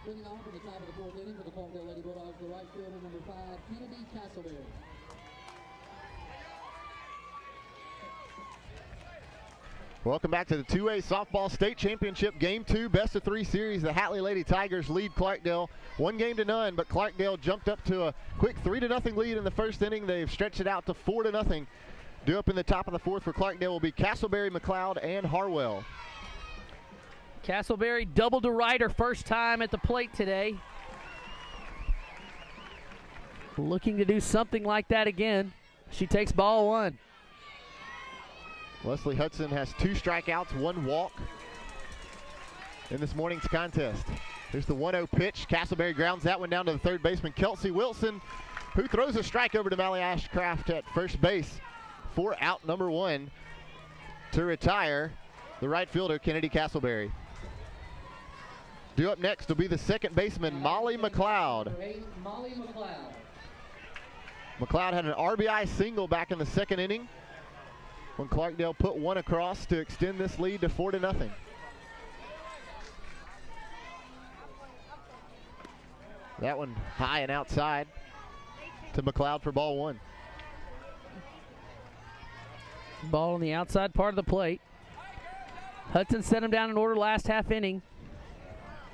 Bringing on from the top of the 4th inning for the Clarkdale Lady Bulldogs, the right fielder, number 5, Kennedy Castleberry. Welcome back to the 2A Softball State Championship Game 2 Best of 3 series. The Hatley Lady Tigers lead Clarkdale 1-0, but Clarkdale jumped up to a quick 3-0 lead in the first inning. They've stretched it out to 4-0. Due up in the top of the 4th for Clarkdale will be Castleberry, McLeod, and Harwell. Castleberry double to right her first time at the plate today. Looking to do something like that again. She takes ball 1. Leslie Hudson has 2 strikeouts, 1 walk in this morning's contest. Here's the 1-0 pitch. Castleberry grounds that one down to the third baseman, Kelsey Wilson, who throws a strike over to Mally Ashcraft at first base for out number 1 to retire the right fielder, Kennedy Castleberry. Due up next will be the second baseman, Molly McLeod. Molly McLeod. McLeod had an RBI single back in the second inning when Clarkdale put 1 across to extend this lead to 4-0. That one high and outside to McLeod for ball 1. Ball on the outside part of the plate. Hudson set him down in order last half inning.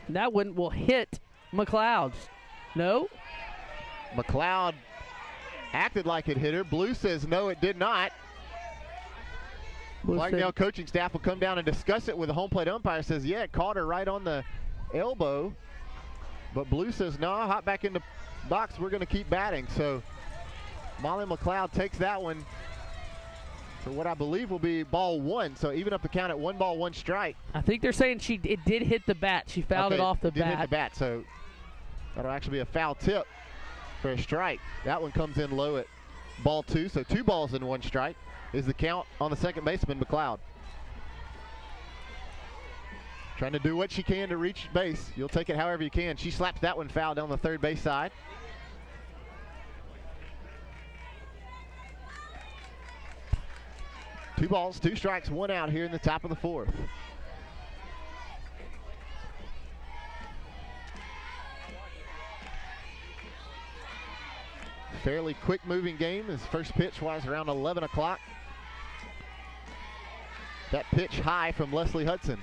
That one will hit McLeod. No? McLeod acted like it hit her. Blue says no, it did not. Clarkdale coaching staff will come down and discuss it with the home plate umpire. Says, yeah, it caught her right on the elbow. But Blue says, no, hop back in the box. We're going to keep batting. So Molly McLeod takes that one for what I believe will be ball 1. So even up the count at 1 ball, 1 strike. I think they're saying it did hit the bat. She fouled it off the bat. Did hit the bat, so that'll actually be a foul tip for a strike. That one comes in low at ball 2, so 2 balls and 1 strike is the count on the second baseman, McLeod. Trying to do what she can to reach base. You'll take it however you can. She slaps that one foul down the third base side. Two balls, 2 strikes, 1 out here in the top of the 4th. Fairly quick moving game. His first pitch was around 11 o'clock. That pitch high from Leslie Hudson.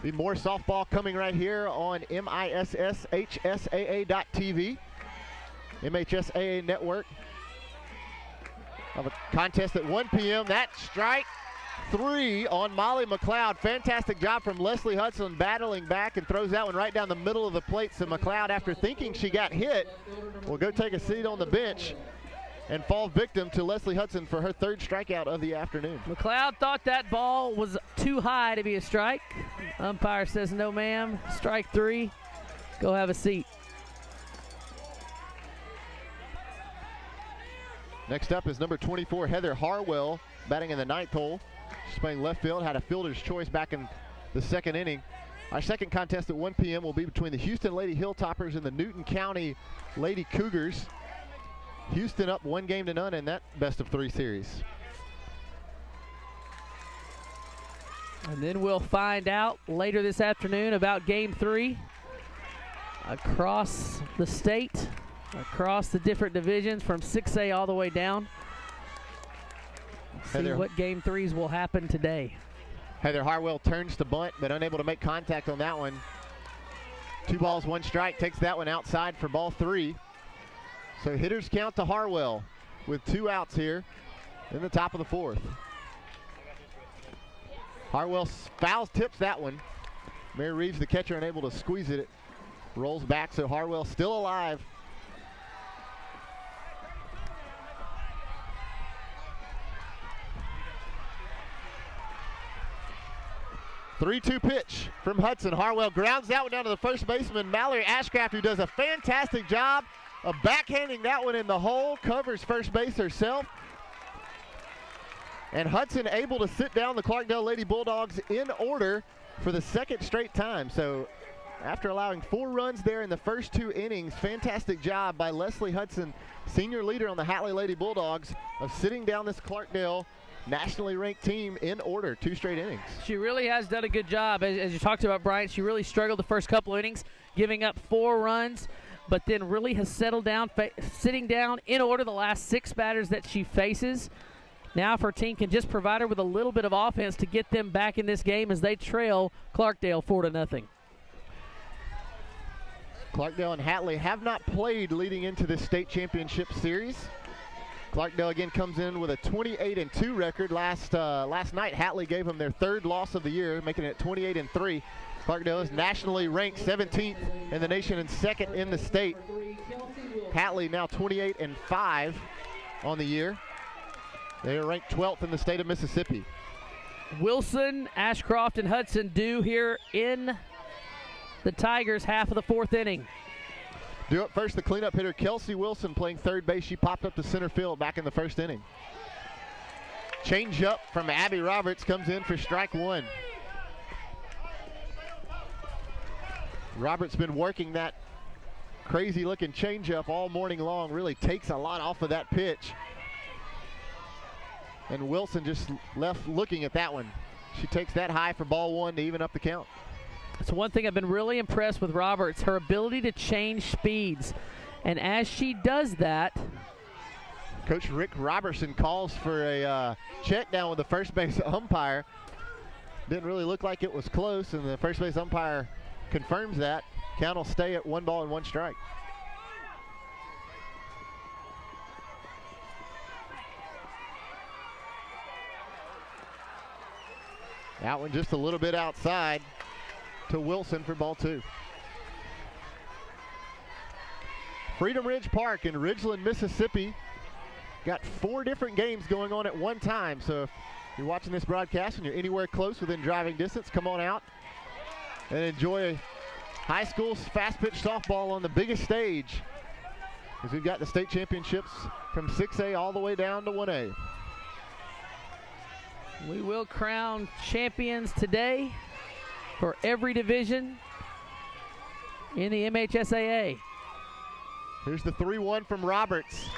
Be more softball coming right here on MISSHSAA.TV. MHSAA network. Of a contest at 1 p.m. That strike 3 on Molly McLeod. Fantastic job from Leslie Hudson battling back and throws that one right down the middle of the plate. So McLeod, after thinking she got hit, will go take a seat on the bench and fall victim to Leslie Hudson for her 3rd strikeout of the afternoon. McLeod thought that ball was too high to be a strike. Umpire says no, ma'am. Strike 3. Go have a seat. Next up is number 24, Heather Harwell, batting in the 9th hole. She's playing left field, had a fielder's choice back in the second inning. Our second contest at 1 p.m. will be between the Houston Lady Hilltoppers and the Newton County Lady Cougars. Houston up 1-0 in that best of 3 series. And then we'll find out later this afternoon about Game 3 across the state, across the different divisions from 6A all the way down. See what Game 3s will happen today. Heather Harwell turns to bunt, but unable to make contact on that one. 2 balls, 1 strike, takes that one outside for ball 3. So hitters count to Harwell with 2 outs here in the top of the 4th. Harwell fouls tips that one. Mary Reeves, the catcher, unable to squeeze it. It rolls back, so Harwell still alive. Three-two pitch from Hudson. Harwell grounds that one down to the first baseman, Mallory Ashcraft, who does a fantastic job of backhanding that one in the hole, covers first base herself. And Hudson able to sit down the Clarkdale Lady Bulldogs in order for the 2nd straight time. So after allowing 4 runs there in the first 2 innings, fantastic job by Leslie Hudson, senior leader on the Hatley Lady Bulldogs, of sitting down this Clarkdale nationally ranked team in order, 2 straight innings. She really has done a good job. As you talked about, Bryant, she really struggled the first couple innings, giving up 4 runs, but then really has settled down, sitting down in order the last 6 batters that she faces. Now if her team can just provide her with a little bit of offense to get them back in this game as they trail Clarkdale 4-0. Clarkdale and Hatley have not played leading into this state championship series. Clarkdale again comes in with a 28-2 record. Last night, Hatley gave them their 3rd loss of the year, making it 28-3. Clarkdale is nationally ranked 17th in the nation and 2nd in the state. Hatley now 28-5 on the year. They are ranked 12th in the state of Mississippi. Wilson, Ashcroft, and Hudson due here in the Tigers' half of the 4th inning. Due up first, the cleanup hitter, Kelsey Wilson, playing third base. She popped up to center field back in the 1st inning. Change up from Abby Roberts comes in for strike 1. Roberts been working that crazy looking change up all morning long. Really takes a lot off of that pitch. And Wilson just left looking at that one. She takes that high for ball 1 to even up the count. So one thing I've been really impressed with Roberts, her ability to change speeds. And as she does that, Coach Rick Robertson calls for a check down with the first base umpire. Didn't really look like it was close, and the first base umpire confirms that. Count will stay at 1 ball and 1 strike. That one just a little bit outside to Wilson for ball 2. Freedom Ridge Park in Ridgeland, Mississippi. Got 4 different games going on at one time. So if you're watching this broadcast and you're anywhere close within driving distance, come on out and enjoy high school fast pitch softball on the biggest stage, because we've got the state championships from 6A all the way down to 1A. we will crown champions today for every division in the MHSAA. Here's the 3-1 from Roberts.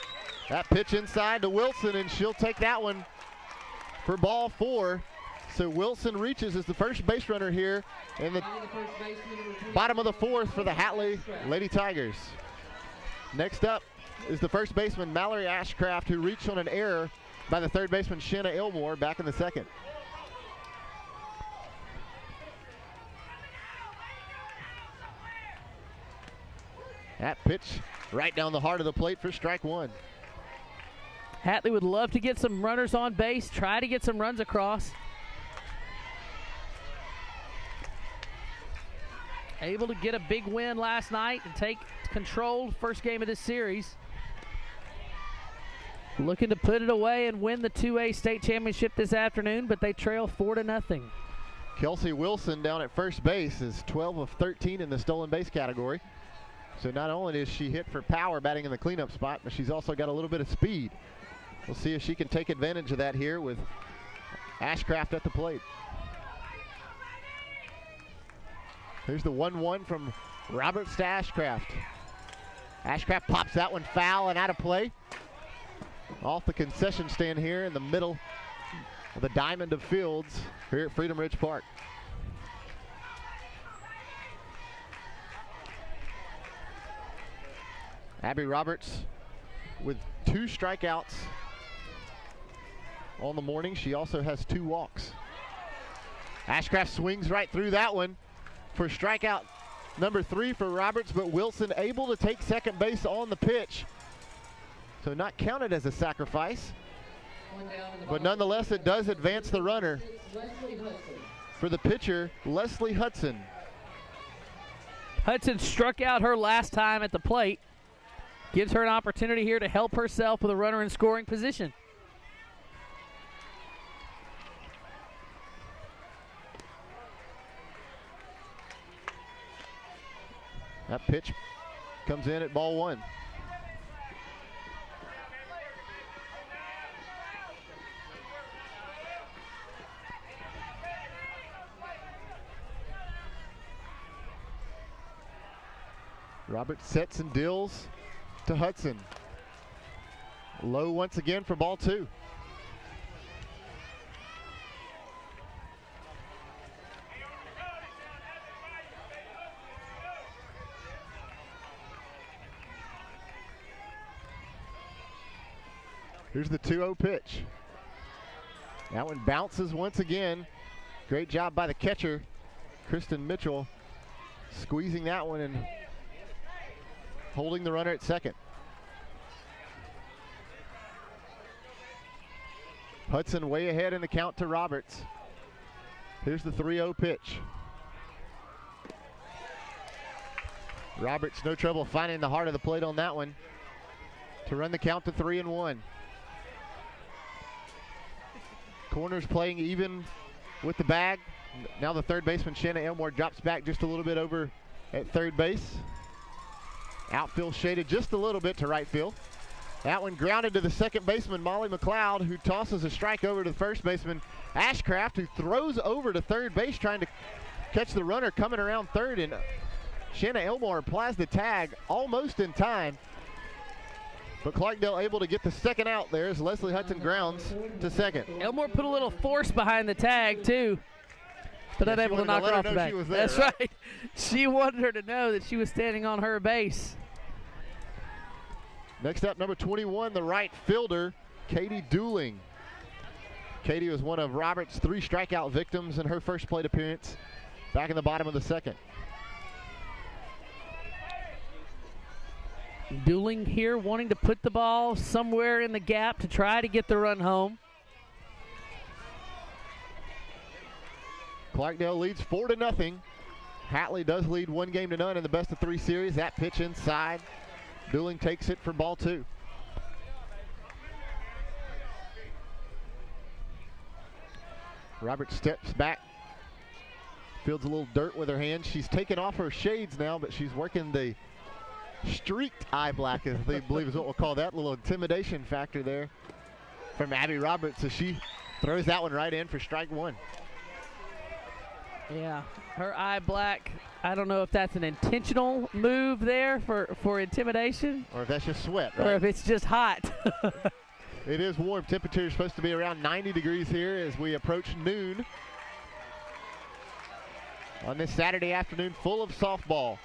That pitch inside to Wilson, and she'll take that one for ball 4. So Wilson reaches as the first base runner here in the bottom of the 4th for the Hatley Lady Tigers. Next up is the first baseman, Mallory Ashcraft, who reached on an error by the third baseman, Shanna Elmore, back in the 2nd. That pitch right down the heart of the plate for strike 1. Hatley would love to get some runners on base, try to get some runs across. Able to get a big win last night and take control first game of this series. Looking to put it away and win the 2A state championship this afternoon, but they trail 4-0. Kelsey Wilson down at first base is 12 of 13 in the stolen base category. So not only is she hit for power batting in the cleanup spot, but she's also got a little bit of speed. We'll see if she can take advantage of that here with Ashcraft at the plate. Here's the 1-1 from Roberts to Ashcraft. Ashcraft pops that one foul and out of play. Off the concession stand here in the middle of the diamond of fields here at Freedom Ridge Park. Abby Roberts with 2 strikeouts on the morning. She also has 2 walks. Ashcraft swings right through that one for strikeout number 3 for Roberts, but Wilson able to take second base on the pitch. So not counted as a sacrifice. But nonetheless, it does advance the runner for the pitcher, Leslie Hudson. Hudson struck out her last time at the plate. Gives her an opportunity here to help herself with a runner in scoring position. That pitch comes in at ball 1. Roberts sets and deals to Hudson. Low once again for ball 2. Here's the 2-0 pitch. That one bounces once again. Great job by the catcher, Kristen Mitchell, squeezing that one and holding the runner at second. Hudson way ahead in the count to Roberts. Here's the 3-0 pitch. Roberts no trouble finding the heart of the plate on that one to run the count to 3-1. Corners playing even with the bag. Now the third baseman, Shanna Elmore, drops back just a little bit over at third base. Outfield shaded just a little bit to right field. That one grounded to the second baseman, Molly McLeod, who tosses a strike over to the first baseman, Ashcraft, who throws over to third base trying to catch the runner coming around third, and Shanna Elmore applies the tag almost in time. But Clarkdale able to get the second out there as Leslie Hudson grounds to second. Elmore put a little force behind the tag too, but unable to knock her off the back. That's right. She wanted her to know that she was standing on her base. Next up, number 21, the right fielder, Katie Dooling. Katie was one of Roberts' 3 strikeout victims in her first plate appearance back in the bottom of the second. Dooling here wanting to put the ball somewhere in the gap to try to get the run home. Clarkdale leads 4-0. Hatley does lead 1-0 in the best of 3 series. That pitch inside. Dooling takes it for ball 2. Roberts steps back, fields a little dirt with her hand. She's taken off her shades now, but she's working the streaked eye black, as they believe is what we'll call that. A little intimidation factor there from Abby Roberts as she throws that one right in for strike 1. Yeah, her eye black. I don't know if that's an intentional move there for intimidation. Or if that's just sweat, right? Or if it's just hot. It is warm. Temperature is supposed to be around 90 degrees here as we approach noon on this Saturday afternoon, full of softball.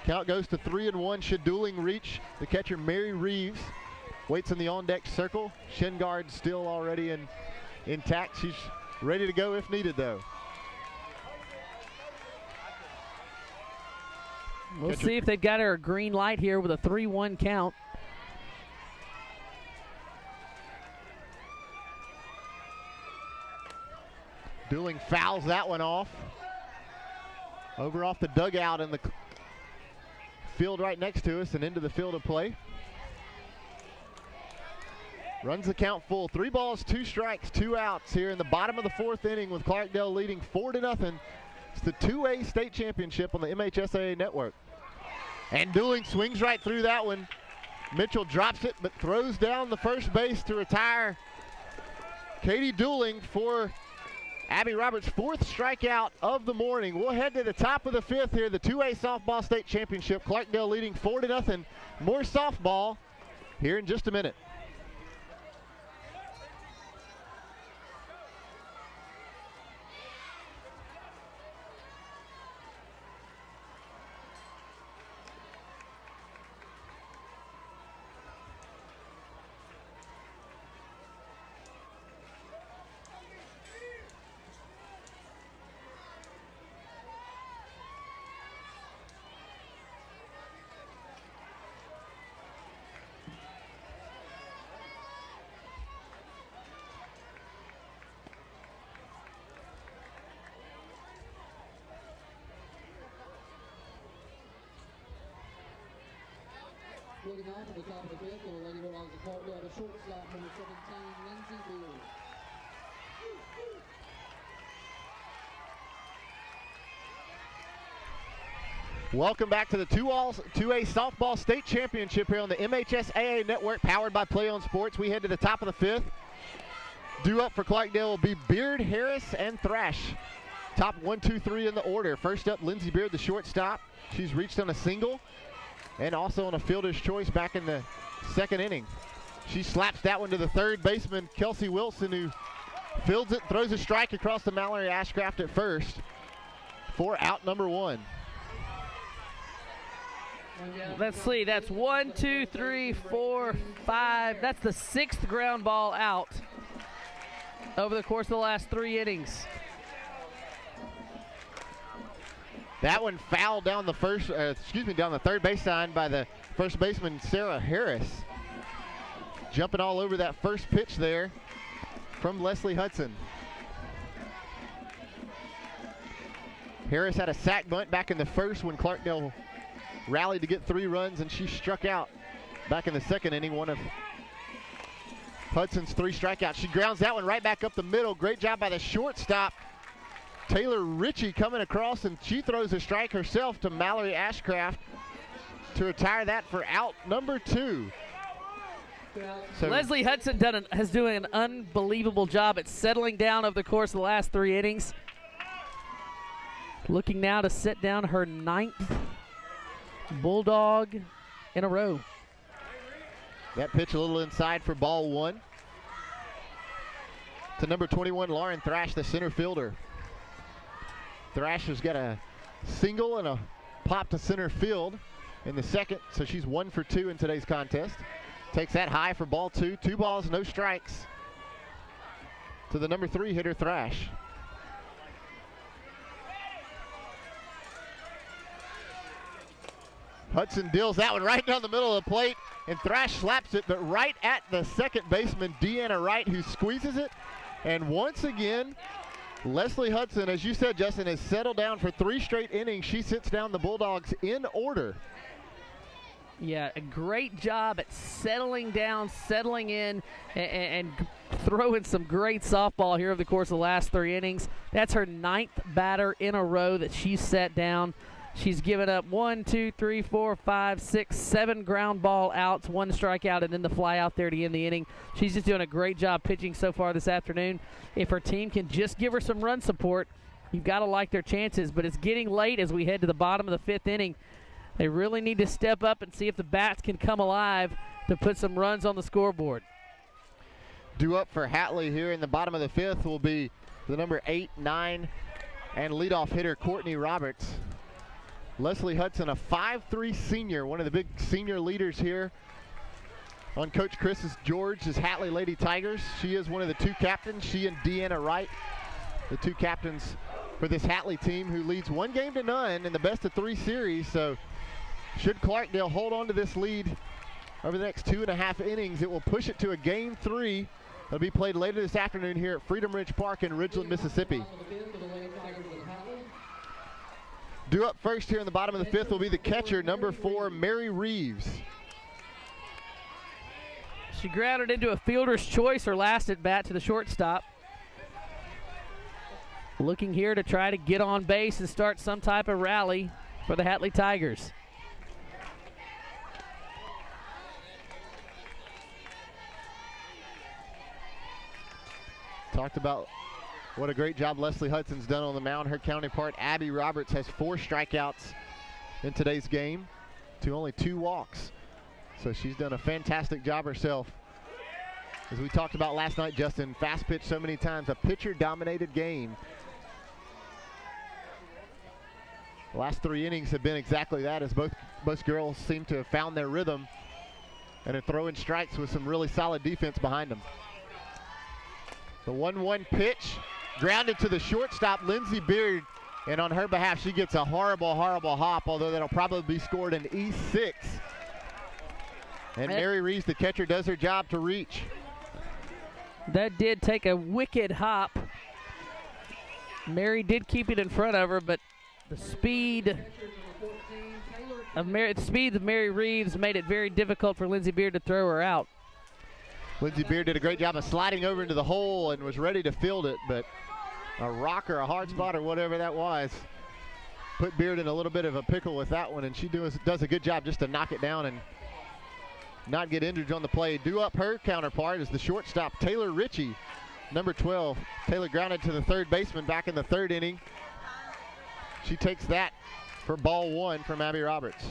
Count goes to 3-1. Should Dooling reach the catcher, Mary Reeves waits in the on-deck circle. Shin guard still already intact. She's ready to go if needed, though. We'll see if they've got her a green light here with a 3-1 count. Dooling fouls that one off. Over off the dugout in the field right next to us and into the field of play. Runs the count full. 3 balls, 2 strikes, 2 outs here in the bottom of the 4th inning with Clarkdale leading 4-0. It's the 2A state championship on the MHSAA network. And Dooling swings right through that one. Mitchell drops it but throws down the first base to retire Katie Dooling for Abby Roberts' 4th strikeout of the morning. We'll head to the top of the 5th here, the 2A softball state championship. Clarkdale leading 4-0. More softball here in just a minute. Leading off at the top of the fifth for the Lady Bulldogs of Clarkdale, the shortstop, number 17, Lindsey Beard. Welcome back to the 2A Softball State Championship here on the MHSAA Network, powered by Play On Sports. We head to the top of the fifth. Due up for Clarkdale will be Beard, Harris, and Thrash. Top 1, 2, 3 in the order. First up, Lindsey Beard, the shortstop. She's reached on a single and also on a fielder's choice back in the second inning. She slaps that one to the third baseman, Kelsey Wilson, who fields it, throws a strike across to Mallory Ashcraft at first for out number 1. Let's see, that's 1, 2, 3, 4, 5. That's the 6th ground ball out over the course of the last 3 innings. That one fouled down the down the third baseline by the first baseman, Sarah Harris. Jumping all over that first pitch there from Leslie Hudson. Harris had a sac bunt back in the first when Clarkdale rallied to get 3 runs, and she struck out back in the second inning, one of Hudson's 3 strikeouts. She grounds that one right back up the middle. Great job by the shortstop, Taylor Ritchie, coming across, and she throws a strike herself to Mallory Ashcraft to retire that for out number 2. So Leslie Hudson has doing an unbelievable job at settling down over the course of the last 3 innings. Looking now to set down her 9th Bulldog in a row. That pitch a little inside for ball 1. To number 21, Lauren Thrash, the center fielder. Thrash has got a single and a pop to center field in the second, so she's 1 for 2 in today's contest. Takes that high for ball 2. 2 balls, no strikes to the number 3 hitter, Thrash. Hudson deals that one right down the middle of the plate, and Thrash slaps it, but right at the second baseman, Deanna Wright, who squeezes it. And once again, Leslie Hudson, as you said, Justin, has settled down for 3 straight innings. She sits down the Bulldogs in order. Yeah, a great job at settling down, settling in, and throwing some great softball here over the course of the last 3 innings. That's her 9th batter in a row that she's set down. She's given up 1, 2, 3, 4, 5, 6, 7 ground ball outs, 1 strikeout, and then the fly out there to end the inning. She's just doing a great job pitching so far this afternoon. If her team can just give her some run support, you've got to like their chances. But it's getting late as we head to the bottom of the 5th inning. They really need to step up and see if the bats can come alive to put some runs on the scoreboard. Due up for Hatley here in the bottom of the 5th will be the number 8, 9, and leadoff hitter Courtney Roberts. Leslie Hudson, a 5'3" senior, one of the big senior leaders here on Coach Chris's George's Hatley Lady Tigers. She is one of the 2 captains, she and Deanna Wright, the 2 captains for this Hatley team, who leads 1 game to none in the best of 3 series. So should Clarkdale hold on to this lead over the next 2.5 innings, it will push it to a game 3. It'll be played later this afternoon here at Freedom Ridge Park in Ridgeland, Mississippi. Due up first here in the bottom of the 5th will be the catcher, number 4, Mary Reeves. She grounded into a fielder's choice her last at bat to the shortstop. Looking here to try to get on base and start some type of rally for the Hatley Tigers. Talked about what a great job Leslie Hudson's done on the mound. Her counterpart, Abby Roberts, has 4 strikeouts in today's game to only 2 walks. So she's done a fantastic job herself. As we talked about last night, Justin, fast pitch so many times, a pitcher-dominated game. The last 3 innings have been exactly that, as both girls seem to have found their rhythm and are throwing strikes with some really solid defense behind them. The 1-1 pitch, grounded to the shortstop, Lindsey Beard, and on her behalf, she gets a horrible, horrible hop, although that'll probably be scored in E6. And Mary Reeves, the catcher, does her job to reach. That did take a wicked hop. Mary did keep it in front of her, but the speed the speed of Mary Reeves made it very difficult for Lindsey Beard to throw her out. Lindsey Beard did a great job of sliding over into the hole and was ready to field it, but a rock or a hard spot or whatever that was put Beard in a little bit of a pickle with that one, and she does a good job just to knock it down and not get injured on the play. Due up her counterpart is the shortstop, Taylor Ritchie, number 12. Taylor grounded to the third baseman back in the third inning. She takes that for ball one from Abby Roberts.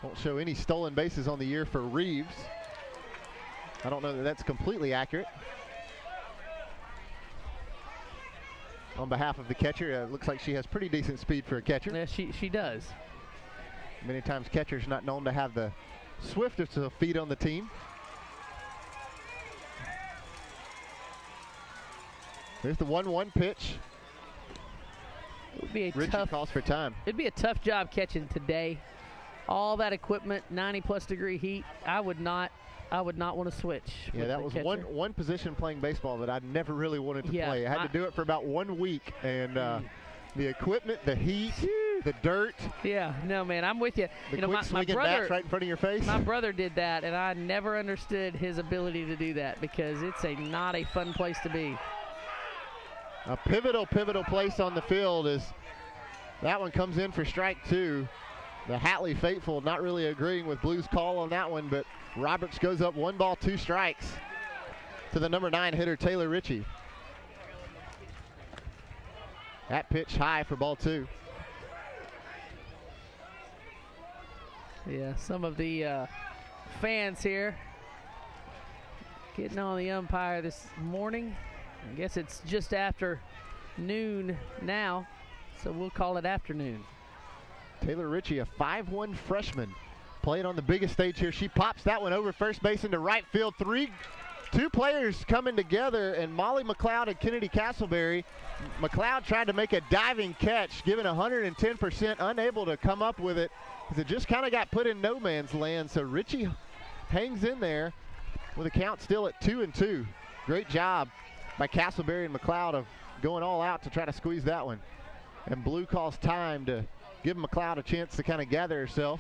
Won't show any stolen bases on the year for Reeves. I don't know that that's completely accurate. On behalf of the catcher, it looks like she has pretty decent speed for a catcher. Yeah, she does. Many times catchers not known to have the swiftest of feet on the team. There's the 1-1 pitch. It would be a Ritchie tough calls for time. It'd be a tough job catching today. All that equipment, 90+ degree heat. I would not want to switch. Yeah, that was one position playing baseball that I never really wanted to play. I had to do it for about 1 week, and the equipment, the heat, the dirt. Yeah, no, man, I'm with you. The quick quick swinging bats right in front of your face. My brother did that, and I never understood his ability to do that because it's not a fun place to be. A pivotal place on the field is that one comes in for strike two. The Hatley faithful not really agreeing with Blue's call on that one, but Roberts goes up 1 ball, 2 strikes to the number 9 hitter, Taylor Ritchie. That pitch high for ball 2. Yeah, some of the fans here getting on the umpire this morning. I guess it's just after noon now, so we'll call it afternoon. Taylor Ritchie, a 5'1" freshman, playing on the biggest stage here. She pops that one over first base into right field. Two players coming together, and Molly McLeod and Kennedy Castleberry. McLeod tried to make a diving catch, given 110%, unable to come up with it, because it just kind of got put in no man's land. So Ritchie hangs in there with a count still at 2-2. Great job by Castleberry and McLeod of going all out to try to squeeze that one. And Blue calls time to give McLeod a chance to kind of gather herself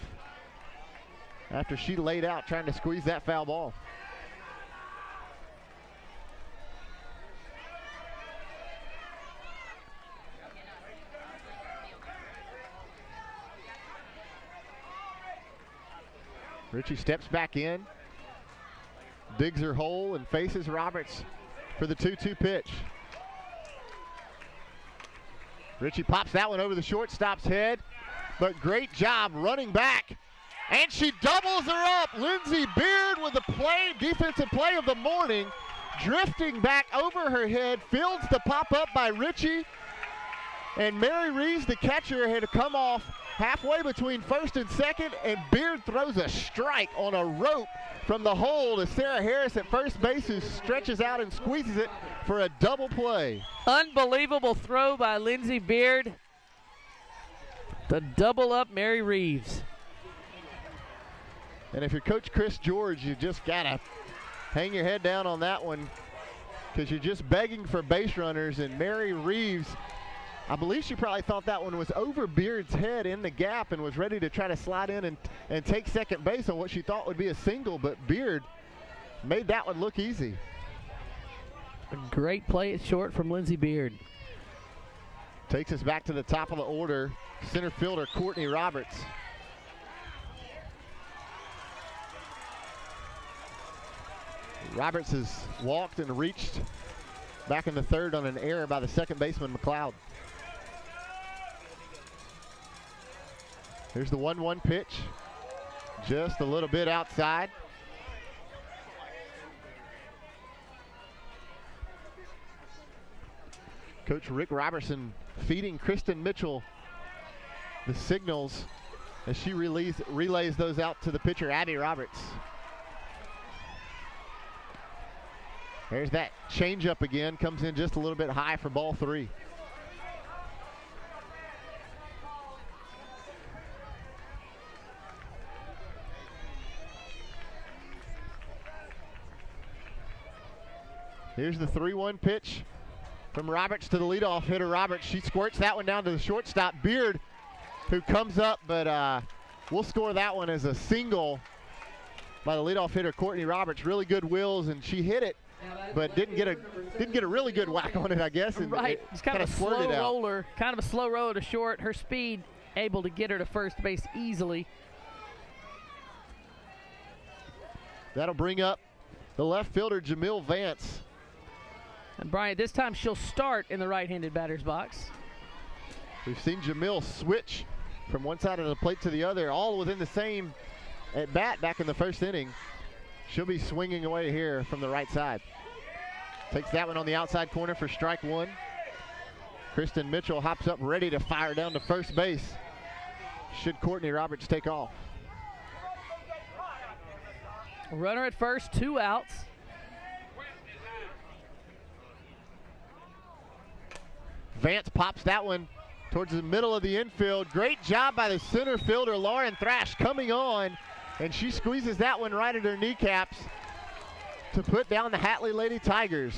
after she laid out trying to squeeze that foul ball. Ritchie steps back in, digs her hole, and faces Roberts for the 2-2 pitch. Ritchie pops that one over the shortstop's head, but great job running back. And she doubles her up. Lindsey Beard with the defensive play of the morning, drifting back over her head, fields the pop-up by Ritchie. And Mary Reeves, the catcher, had to come off halfway between first and second, and Beard throws a strike on a rope from the hole to Sarah Harris at first base, who stretches out and squeezes it for a double play. Unbelievable throw by Lindsey Beard to double up Mary Reeves. And if you're Coach Chris George, you just got to hang your head down on that one, because you're just begging for base runners, and Mary Reeves, I believe she probably thought that one was over Beard's head in the gap and was ready to try to slide in and take second base on what she thought would be a single, but Beard made that one look easy. A great play at short from Lindsey Beard. Takes us back to the top of the order, center fielder Courtney Roberts. Roberts has walked and reached back in the third on an error by the second baseman McLeod. Here's the 1-1 pitch, just a little bit outside. Coach Rick Robertson feeding Kristen Mitchell the signals as she relays those out to the pitcher, Abby Roberts. There's that changeup again, comes in just a little bit high for ball 3. Here's the 3-1 pitch from Roberts to the leadoff hitter Roberts. She squirts that one down to the shortstop Beard, who comes up, but we'll score that one as a single by the leadoff hitter Courtney Roberts. Really good wheels, and she hit it, but didn't get a really good whack on it, I guess. And right, it's kind of a slow out. roller, kind of a slow roller to short. Her speed able to get her to first base easily. That'll bring up the left fielder Jamil Vance. And Bryant, this time she'll start in the right-handed batter's box. We've seen Jamil switch from one side of the plate to the other, all within the same at bat back in the first inning. She'll be swinging away here from the right side. Takes that one on the outside corner for strike one. Kristen Mitchell hops up ready to fire down to first base. Should Courtney Roberts take off. Runner at first, 2 outs. Vance pops that one towards the middle of the infield. Great job by the center fielder, Lauren Thrash, coming on, and she squeezes that one right at her kneecaps to put down the Hatley Lady Tigers.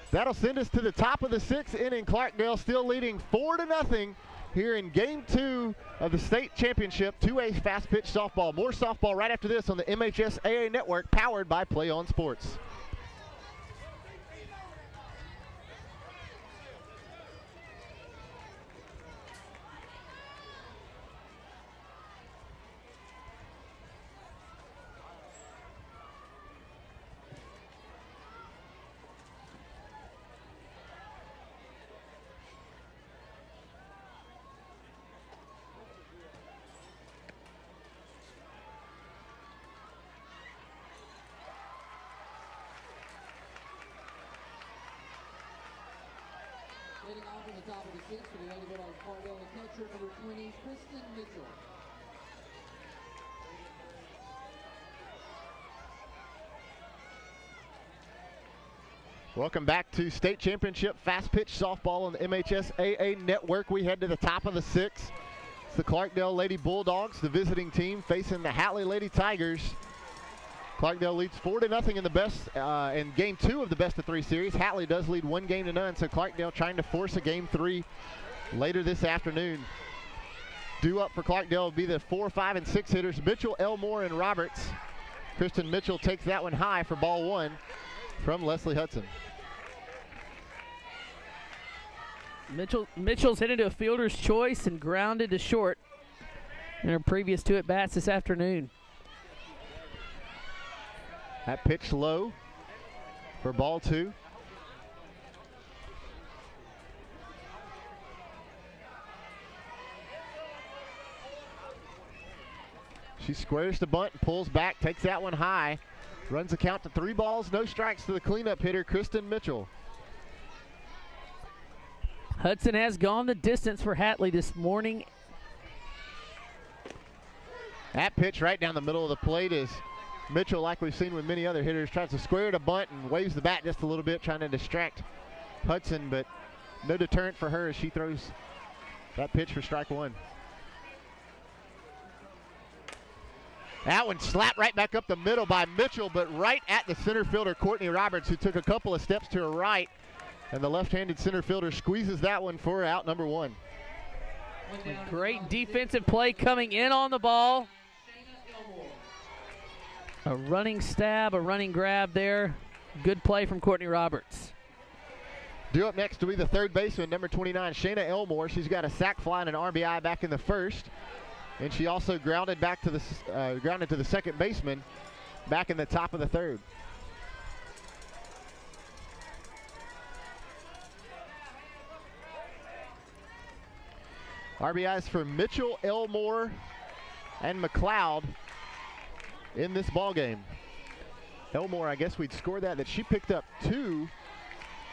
That'll send us to the top of the 6th inning. Clarkdale still leading 4-0 here in Game 2 of the state championship 2A fast pitch softball. More softball right after this on the MHSAA network, powered by Play On Sports. Leading off in the top of the 6th for the Lady Bulldogs Clarkdale, the catcher, number 20, Kristen Mitchell. Welcome back to state championship fast pitch softball on the MHSAA network. We head to the top of the 6th. It's the Clarkdale Lady Bulldogs, the visiting team, facing the Hatley Lady Tigers. Clarkdale leads 4-0 in the best in Game 2 of the best-of-3 series. Hatley does lead 1-0, so Clarkdale trying to force a Game 3 later this afternoon. Due up for Clarkdale will be the 4, 5, and 6 hitters, Mitchell, Elmore, and Roberts. Kristen Mitchell takes that one high for ball 1 from Leslie Hudson. Mitchell's hit into a fielder's choice and grounded to short in her previous 2 at-bats this afternoon. That pitch low for ball 2. She squares the bunt and pulls back, takes that one high. Runs the count to 3 balls, no strikes to the cleanup hitter, Kristen Mitchell. Hudson has gone the distance for Hatley this morning. That pitch right down the middle of the plate is Mitchell, like we've seen with many other hitters, tries to square the bunt and waves the bat just a little bit, trying to distract Hudson, but no deterrent for her as she throws that pitch for strike 1. That one slapped right back up the middle by Mitchell, but right at the center fielder, Courtney Roberts, who took a couple of steps to her right, and the left-handed center fielder squeezes that one for out number 1. Great defensive play coming in on the ball. A running stab, a running grab there. Good play from Courtney Roberts. Due up next to be the third baseman, number 29, Shayna Elmore. She's got a sac fly and an RBI back in the first. And she also grounded back to the second baseman back in the top of the third. RBIs for Mitchell, Elmore, and McLeod in this ball game. Elmore, I guess we'd score that she picked up 2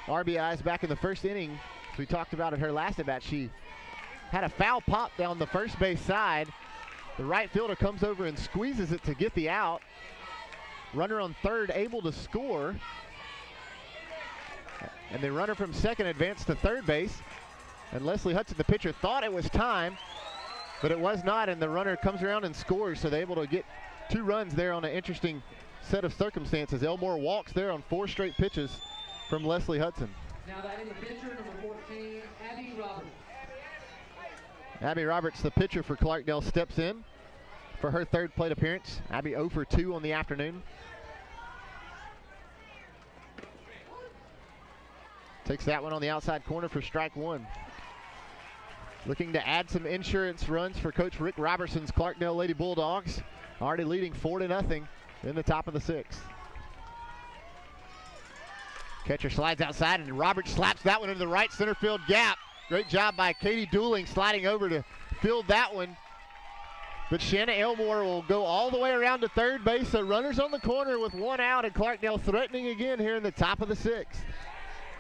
RBIs back in the first inning. As we talked about at her last at bat, she had a foul pop down the first base side. The right fielder comes over and squeezes it to get the out. Runner on third able to score. And the runner from second advanced to third base. And Leslie Hudson, the pitcher, thought it was time, but it was not, and the runner comes around and scores, so they're able to get 2 runs there on an interesting set of circumstances. Elmore walks there on 4 straight pitches from Leslie Hudson. Now batting the pitcher, number 14, Abby Roberts. Abby Roberts, the pitcher for Clarkdale, steps in for her third plate appearance. Abby 0 for 2 on the afternoon. Takes that one on the outside corner for strike one. Looking to add some insurance runs for Coach Rick Robertson's Clarkdale Lady Bulldogs. Already leading 4-0 in the top of the sixth. Catcher slides outside, and Roberts slaps that one into the right center field gap. Great job by Katie Dooling sliding over to field that one. But Shanna Elmore will go all the way around to third base. So runners on the corner with one out, and Clarkdale threatening again here in the top of the sixth.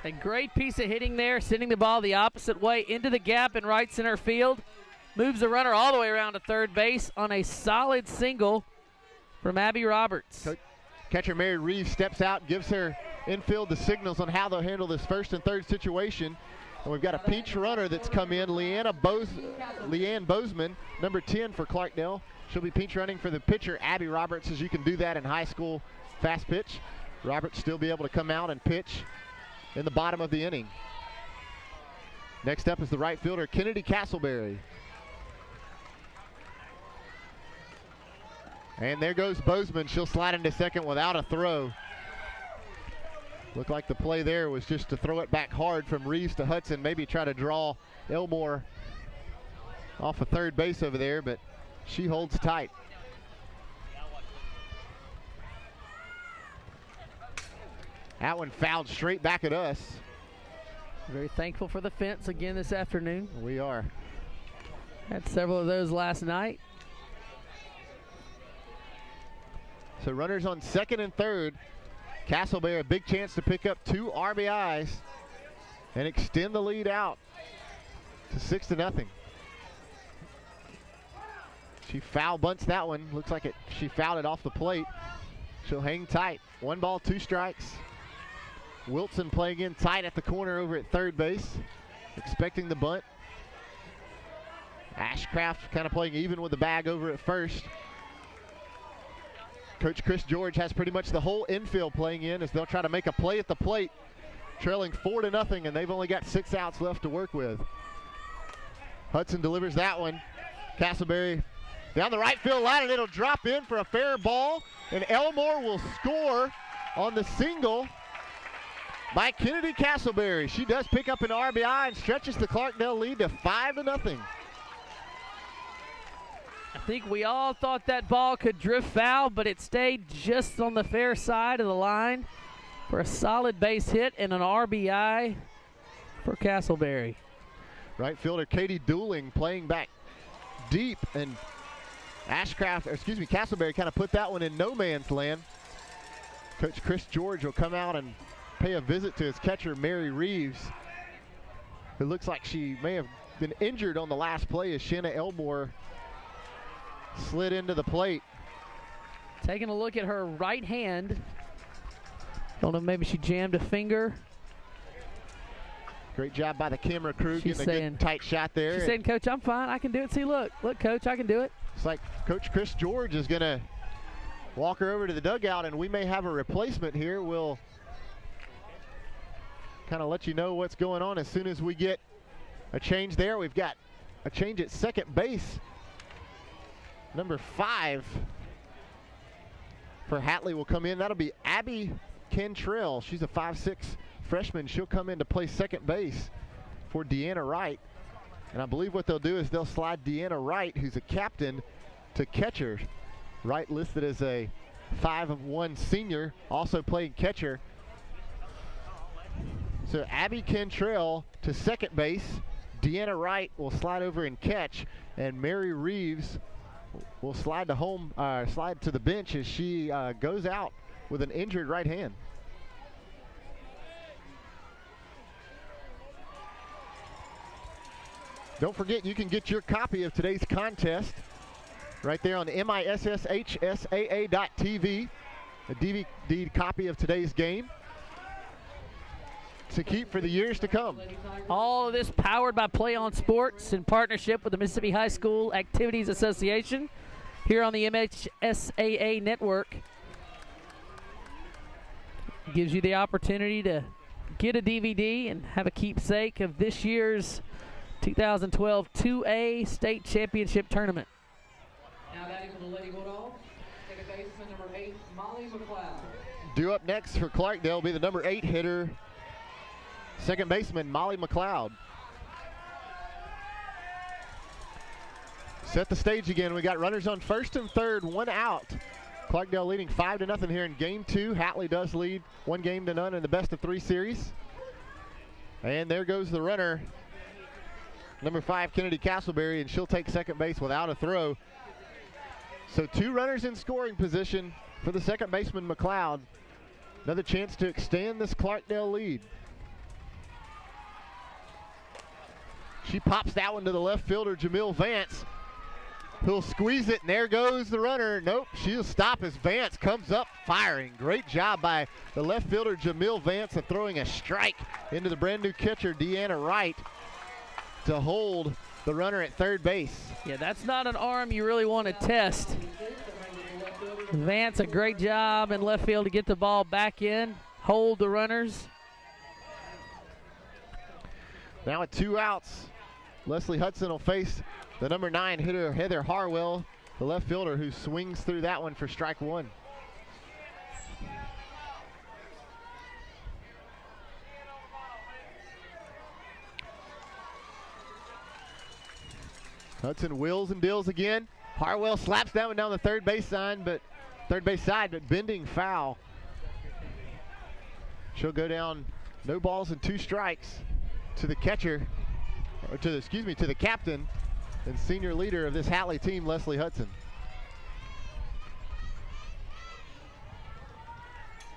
A great piece of hitting there, sending the ball the opposite way into the gap in right center field. Moves the runner all the way around to third base on a solid single from Abby Roberts. Catcher Mary Reeves steps out, gives her infield the signals on how they'll handle this first and third situation. And we've got a pinch runner that's come in, Leanne Bozeman, number 10 for Clarkdale. She'll be pinch running for the pitcher, Abby Roberts, as you can do that in high school fast pitch. Roberts still be able to come out and pitch in the bottom of the inning. Next up is the right fielder, Kennedy Castleberry. And there goes Bozeman. She'll slide into second without a throw. Looked like the play there was just to throw it back hard from Reeves to Hudson, maybe try to draw Elmore off of third base over there, but she holds tight. That one fouled straight back at us. Very thankful for the fence again this afternoon. We are. Had several of those last night. So runners on second and third. Castleberry a big chance to pick up 2 RBIs and extend the lead out to 6-0. She foul bunts that one. Looks like she fouled it off the plate. She'll hang tight. 1 ball, 2 strikes. Wilson playing in tight at the corner over at third base, expecting the bunt. Ashcraft kind of playing even with the bag over at first. Coach Chris George has pretty much the whole infield playing in as they'll try to make a play at the plate, trailing 4-0, and they've only got 6 outs left to work with. Hudson delivers that one. Castleberry down the right field line, and it'll drop in for a fair ball, and Elmore will score on the single by Kennedy Castleberry. She does pick up an RBI and stretches the Clarkdale lead to 5-0. I think we all thought that ball could drift foul, but it stayed just on the fair side of the line for a solid base hit and an RBI for Castleberry. Right fielder Katie Dooling playing back deep, and Castleberry kind of put that one in no man's land. Coach Chris George will come out and pay a visit to his catcher, Mary Reeves, who looks like she may have been injured on the last play as Shanna Elmore slid into the plate. Taking a look at her right hand. Don't know, maybe she jammed a finger. Great job by the camera crew, She's getting a good tight shot there. She's saying, Coach, I'm fine. I can do it. See, look, Coach, I can do it. It's like Coach Chris George is going to walk her over to the dugout, and we may have a replacement here. We'll kind of let you know what's going on as soon as we get a change there. We've got a change at second base. Number 5 for Hatley will come in. That'll be Abby Cantrell. She's a 5'6" freshman. She'll come in to play second base for Deanna Wright. And I believe what they'll do is they'll slide Deanna Wright, who's a captain, to catcher. Wright listed as a 5'1" senior, also playing catcher. So Abby Cantrell to second base. Deanna Wright will slide over and catch, and Mary Reeves will slide to the bench as she goes out with an injured right hand. Don't forget, you can get your copy of today's contest right there on MHSAA.tv, a DVD copy of today's game to keep for the years to come. All of this powered by Play On Sports in partnership with the Mississippi High School Activities Association here on the MHSAA network. Gives you the opportunity to get a DVD and have a keepsake of this year's 2012 2A State Championship Tournament. Now batting for the Lady Bulldogs, second baseman number 8, Molly McLeod. Due up next for Clarkdale will be the number 8 hitter, second baseman Molly McLeod. Set the stage again. We got runners on first and third, 1 out. Clarkdale leading 5-0 here in game 2. Hatley does lead 1-0 in the best of 3 series. And there goes the runner, number 5, Kennedy Castleberry, and she'll take second base without a throw. So 2 runners in scoring position for the second baseman McLeod. Another chance to extend this Clarkdale lead. She pops that one to the left fielder, Jamil Vance. He'll squeeze it, and there goes the runner. Nope, she'll stop as Vance comes up firing. Great job by the left fielder, Jamil Vance, of throwing a strike into the brand new catcher, Deanna Wright, to hold the runner at third base. Yeah, that's not an arm you really want to test. Vance, a great job in left field to get the ball back in, hold the runners. Now with 2 outs, Leslie Hudson will face the number 9 hitter, Heather Harwell, the left fielder, who swings through that one for strike 1. Hudson wheels and deals again. Harwell slaps that one down the third base side, but bending foul. She'll go down, no balls and 2 strikes to the catcher, or to the captain and senior leader of this Hatley team, Leslie Hudson.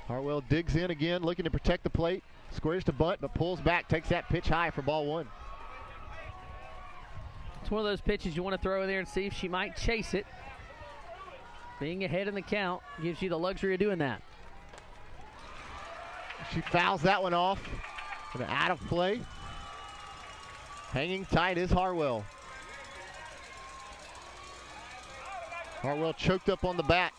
Harwell digs in again, looking to protect the plate. Squares to bunt, but pulls back, takes that pitch high for ball 1. It's one of those pitches you want to throw in there and see if she might chase it. Being ahead in the count gives you the luxury of doing that. She fouls that one off and out of play. Hanging tight is Harwell. Harwell choked up on the bat.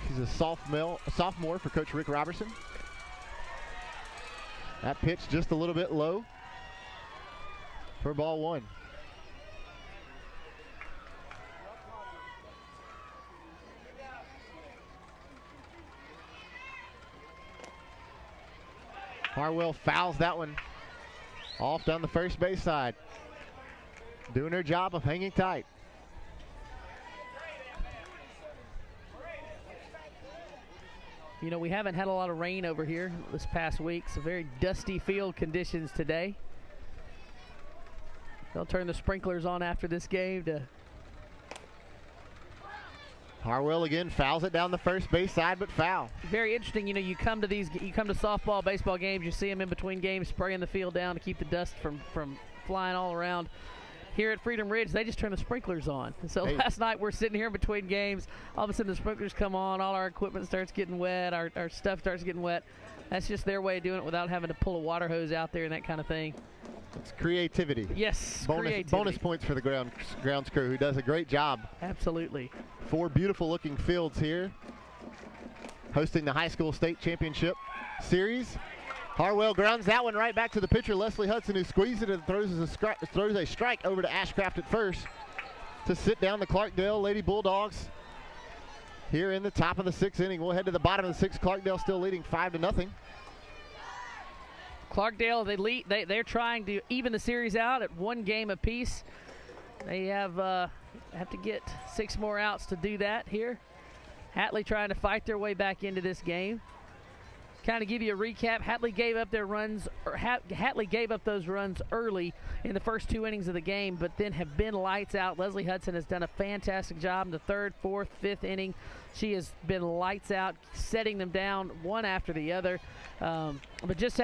She's a sophomore for Coach Rick Robertson. That pitch just a little bit low for ball 1. Harwell fouls that one off down the first base side. Doing her job of hanging tight. You know, we haven't had a lot of rain over here this past week, so very dusty field conditions today. They'll turn the sprinklers on after this game to... Harwell again fouls it down the first base side, but foul. Very interesting. You know, you come to softball, baseball games, you see them in between games spraying the field down to keep the dust from flying all around. Here at Freedom Ridge, they just turn the sprinklers on. And so last night we're sitting here in between games. All of a sudden the sprinklers come on. All our equipment starts getting wet. Our stuff starts getting wet. That's just their way of doing it without having to pull a water hose out there and that kind of thing. It's creativity. Yes, bonus points for the grounds crew, who does a great job. Absolutely. 4 beautiful looking fields here, hosting the high school state championship series. Harwell grounds that one right back to the pitcher, Leslie Hudson, who squeezes it and throws a strike over to Ashcraft at first to sit down the Clarkdale Lady Bulldogs here in the top of the 6th inning. We'll head to the bottom of the 6th. Clarkdale still leading 5-0. Clarkdale, they're trying to even the series out at 1 game apiece. They have to get 6 more outs to do that here. Hatley trying to fight their way back into this game. Kind of give you a recap, Hatley gave up those runs early in the first 2 innings of the game, but then have been lights out. Leslie Hudson has done a fantastic job in the 3rd, 4th, 5th inning. She has been lights out, setting them down one after the other. But just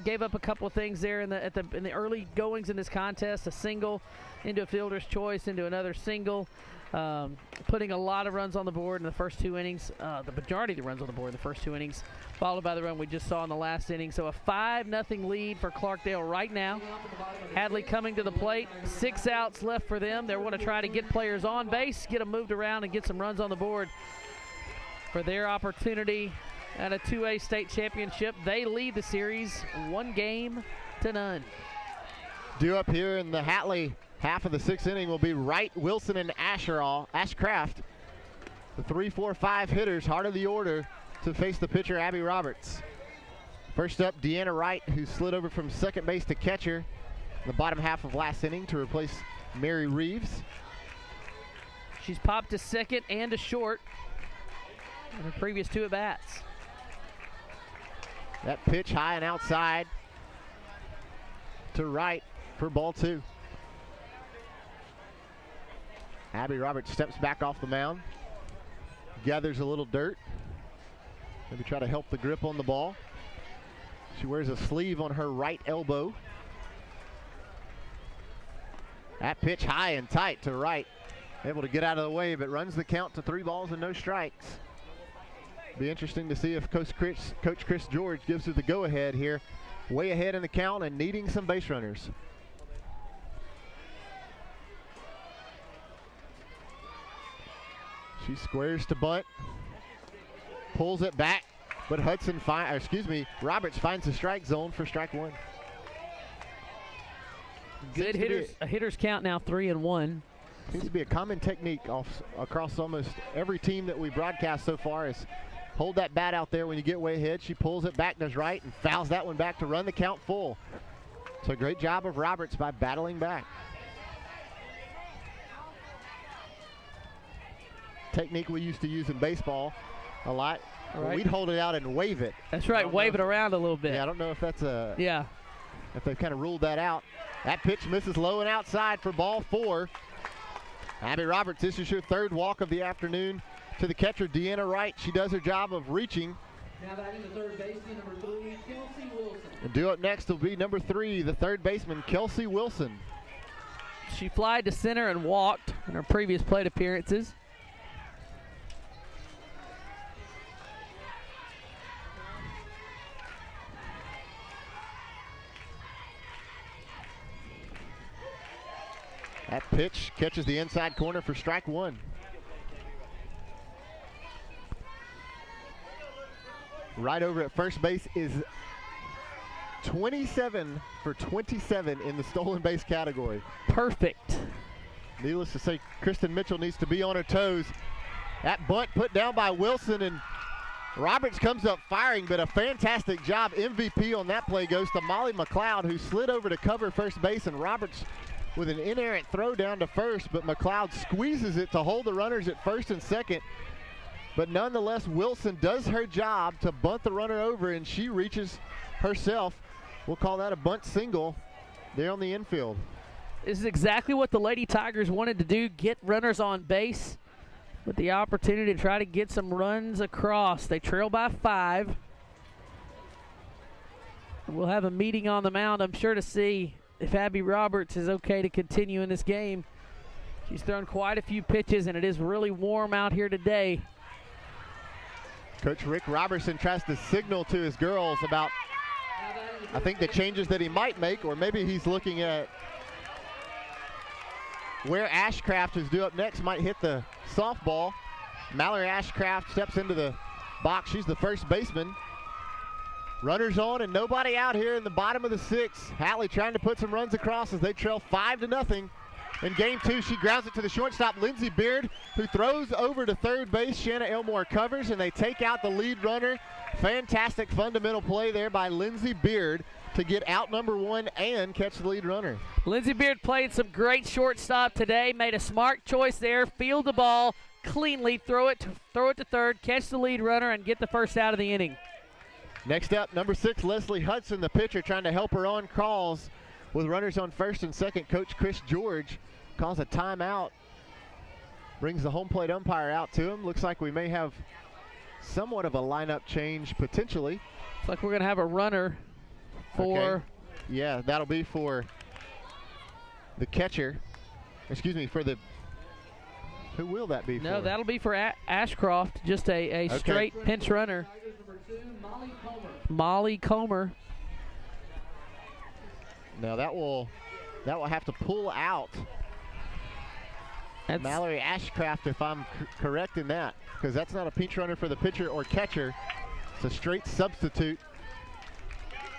gave up a couple of things there in the early goings in this contest. A single into a fielder's choice, into another single. Putting a lot of runs on the board in the first 2 innings, the majority of the runs on the board in the first 2 innings, followed by the run we just saw in the last inning. So a 5-0 lead for Clarkdale right now. Hatley coming to the plate, 6 outs left for them. They want to try to get players on base, get them moved around, and get some runs on the board for their opportunity at a 2A state championship. They lead the series 1-0. Due up here in the Hatley half of the 6th inning will be Wright, Wilson, and Ashcraft. The 3, 4, 5 hitters, heart of the order, to face the pitcher, Abby Roberts. First up, Deanna Wright, who slid over from second base to catcher in the bottom half of last inning to replace Mary Reeves. She's popped to second and to short in her previous 2 at-bats. That pitch high and outside to Wright for ball 2. Abby Roberts steps back off the mound, gathers a little dirt, maybe try to help the grip on the ball. She wears a sleeve on her right elbow. That pitch high and tight to Wright, able to get out of the way, but runs the count to 3 balls and no strikes. Be interesting to see if Coach Chris George gives her the go-ahead here, way ahead in the count and needing some base runners. She squares to bunt, pulls it back, but Roberts finds the strike zone for strike 1. Good hitters. A hitter's count now 3-1. Seems to be a common technique across almost every team that we broadcast so far is hold that bat out there when you get way ahead. She pulls it back, does right, and fouls that one back to run the count full. So great job of Roberts by battling back. Technique we used to use in baseball a lot. Right. We'd hold it out and wave it. That's right, wave it around a little bit. Yeah, I don't know if that's if they've kind of ruled that out. That pitch misses low and outside for ball 4. Abby Roberts, this is your 3rd walk of the afternoon to the catcher, Deanna Wright. She does her job of reaching. Now batting the third baseman, number 3, Kelsey Wilson. And due up next will be number 3, the 3rd baseman, Kelsey Wilson. She flied to center and walked in her previous plate appearances. That pitch catches the inside corner for strike 1. Right over at first base is 27 for 27 in the stolen base category. Perfect. Needless to say, Kristen Mitchell needs to be on her toes. That bunt put down by Wilson, and Roberts comes up firing, but a fantastic job. MVP on that play goes to Molly McLeod, who slid over to cover first base, and Roberts with an inerrant throw down to first, but McLeod squeezes it to hold the runners at first and second. But nonetheless, Wilson does her job to bunt the runner over, and she reaches herself. We'll call that a bunt single there on the infield. This is exactly what the Lady Tigers wanted to do, get runners on base with the opportunity to try to get some runs across. They trail by 5. We'll have a meeting on the mound, I'm sure, to see if Abby Roberts is okay to continue in this game. She's thrown quite a few pitches, and it is really warm out here today. Coach Rick Robertson tries to signal to his girls about, I think, the changes that he might make, or maybe he's looking at where Ashcraft is due up next, might hit the softball. Mallory Ashcraft steps into the box. She's the first baseman. Runners on and nobody out here in the bottom of the 6th. Hatley trying to put some runs across as they trail 5-0. In game 2, she grounds it to the shortstop, Lindsey Beard, who throws over to third base. Shanna Elmore covers, and they take out the lead runner. Fantastic fundamental play there by Lindsey Beard to get out number 1 and catch the lead runner. Lindsey Beard played some great shortstop today, made a smart choice there, field the ball cleanly, throw it to third, catch the lead runner, and get the first out of the inning. Next up, number 6, Leslie Hudson, the pitcher, trying to help her on calls with runners on first and second. Coach Chris George calls a timeout, brings the home plate umpire out to him. Looks like we may have somewhat of a lineup change potentially. Looks like we're going to have a runner for... Okay. Yeah, that'll be for the catcher. Excuse me, for the... Who will that be for? No, that'll be for Ashcraft, just a straight pinch runner. Molly Comer. Now that will have to pull out Mallory Ashcraft, if I'm correct in that, because that's not a pinch runner for the pitcher or catcher. It's a straight substitute.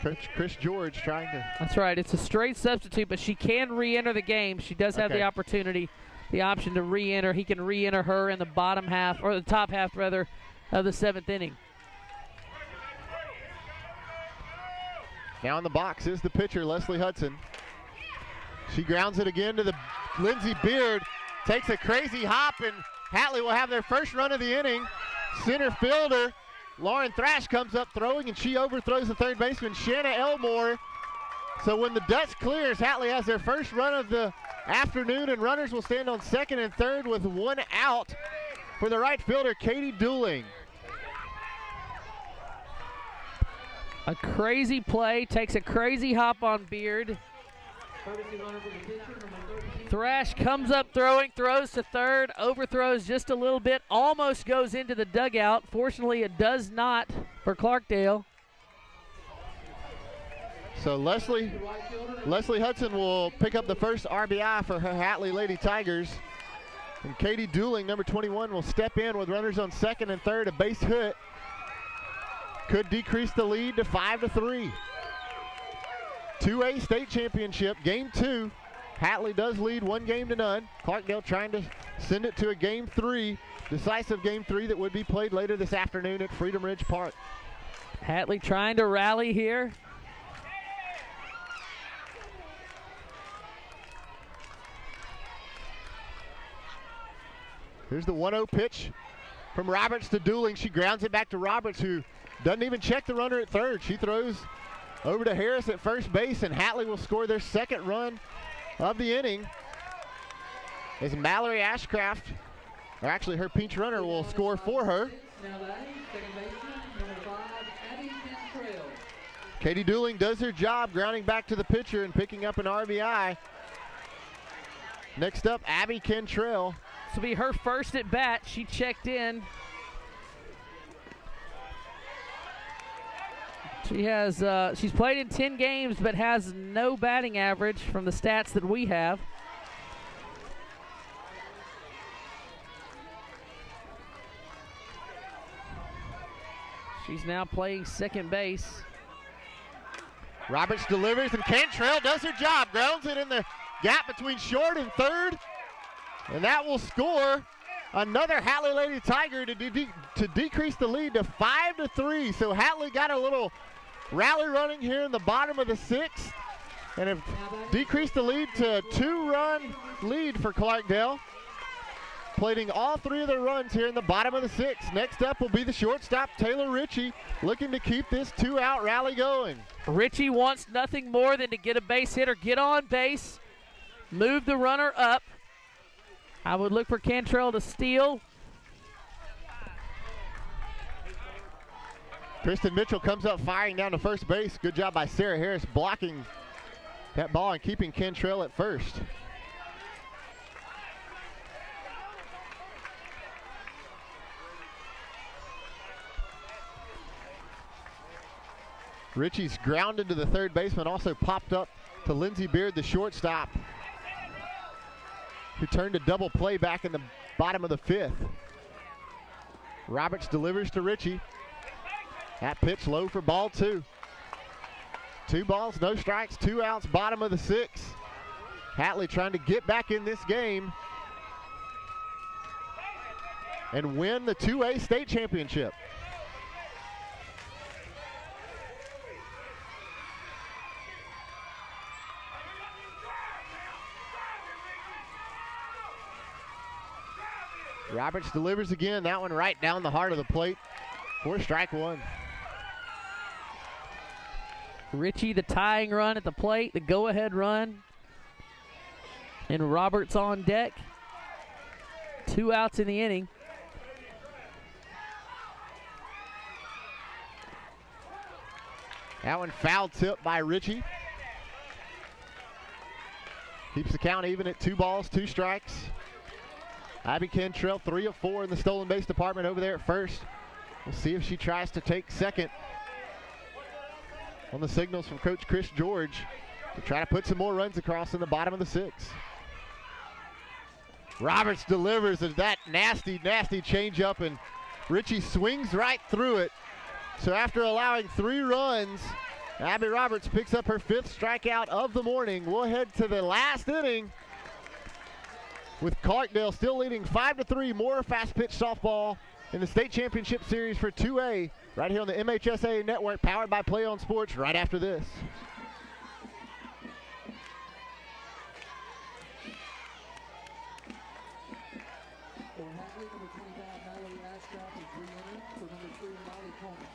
Coach Chris George trying to. That's right. It's a straight substitute, but she can re-enter the game. She does have the opportunity, the option to re-enter. He can re-enter her in the bottom half, or the top half, rather, of the 7th inning. Now in the box is the pitcher, Leslie Hudson. She grounds it again to the Lindsey Beard. Takes a crazy hop, and Hatley will have their first run of the inning. Center fielder Lauren Thrash comes up throwing, and she overthrows the third baseman, Shanna Elmore. So when the dust clears, Hatley has their first run of the afternoon, and runners will stand on second and third with 1 out for the right fielder, Katie Dooling. A crazy play, takes a crazy hop on Beard. Thrash comes up throwing, throws to third, overthrows just a little bit, almost goes into the dugout. Fortunately, it does not for Clarkdale. So Leslie Hudson will pick up the first RBI for her Hatley Lady Tigers. And Katie Dooling, number 21, will step in with runners on second and third. A base hit could decrease the lead to 5-3. 2A state championship, game 2. Hatley does lead 1-0. Clarkdale trying to send it to a game 3, decisive game 3 that would be played later this afternoon at Freedom Ridge Park. Hatley trying to rally here. Here's the 1-0 pitch from Roberts to Dooling. She grounds it back to Roberts, who doesn't even check the runner at third. She throws over to Harris at first base, and Hatley will score their second run of the inning as Mallory Ashcraft, or actually her pinch runner, will score for her. Katie Dooling does her job, grounding back to the pitcher and picking up an RBI. Next up, Abby Cantrell. This will be her first at bat. She checked in. She has she's played in 10 games but has no batting average from the stats that we have. She's now playing second base. Roberts delivers, and Cantrell does her job. Grounds it in the gap between short and third. And that will score another Hatley Lady Tiger to decrease the lead to 5-3. So Hatley got a little rally running here in the bottom of the 6th and have decreased the lead to a 2-run lead for Clarkdale. Plating all 3 of their runs here in the bottom of the 6th. Next up will be the shortstop, Taylor Ritchie, looking to keep this 2-out rally going. Ritchie wants nothing more than to get a base hit or get on base, move the runner up. I would look for Cantrell to steal. Kristen Mitchell comes up firing down to first base. Good job by Sarah Harris blocking that ball and keeping Cantrell at first. Ritchie's grounded to the third baseman, also popped up to Lindsey Beard, the shortstop, who turned a double play back in the bottom of the 5th. Roberts delivers to Ritchie. That pitch low for ball 2. 2 balls, no strikes, 2 outs, bottom of the 6th. Hatley trying to get back in this game and win the 2A state championship. Roberts delivers again, that one right down the heart of the plate for strike 1. Ritchie, the tying run at the plate, the go-ahead run. And Roberts on deck. 2 outs in the inning. That one foul tip by Ritchie. Keeps the count even at 2 balls, 2 strikes. Abby Cantrell, 3 of 4 in the stolen base department over there at first. We'll see if she tries to take second on the signals from Coach Chris George to try to put some more runs across in the bottom of the 6th. Roberts delivers that nasty, nasty changeup, and Ritchie swings right through it So after allowing 3 runs, Abby Roberts picks up her 5th strikeout of the morning. We'll head to the last inning with Clarkdale still leading 5-3. More fast pitch softball in the state championship series for 2A right here on the MHSAA network, powered by Play On Sports, right after this. For Hatley, number 25, Mallory Ashcraft, and 3 innings. For number 3, Molly Coleman.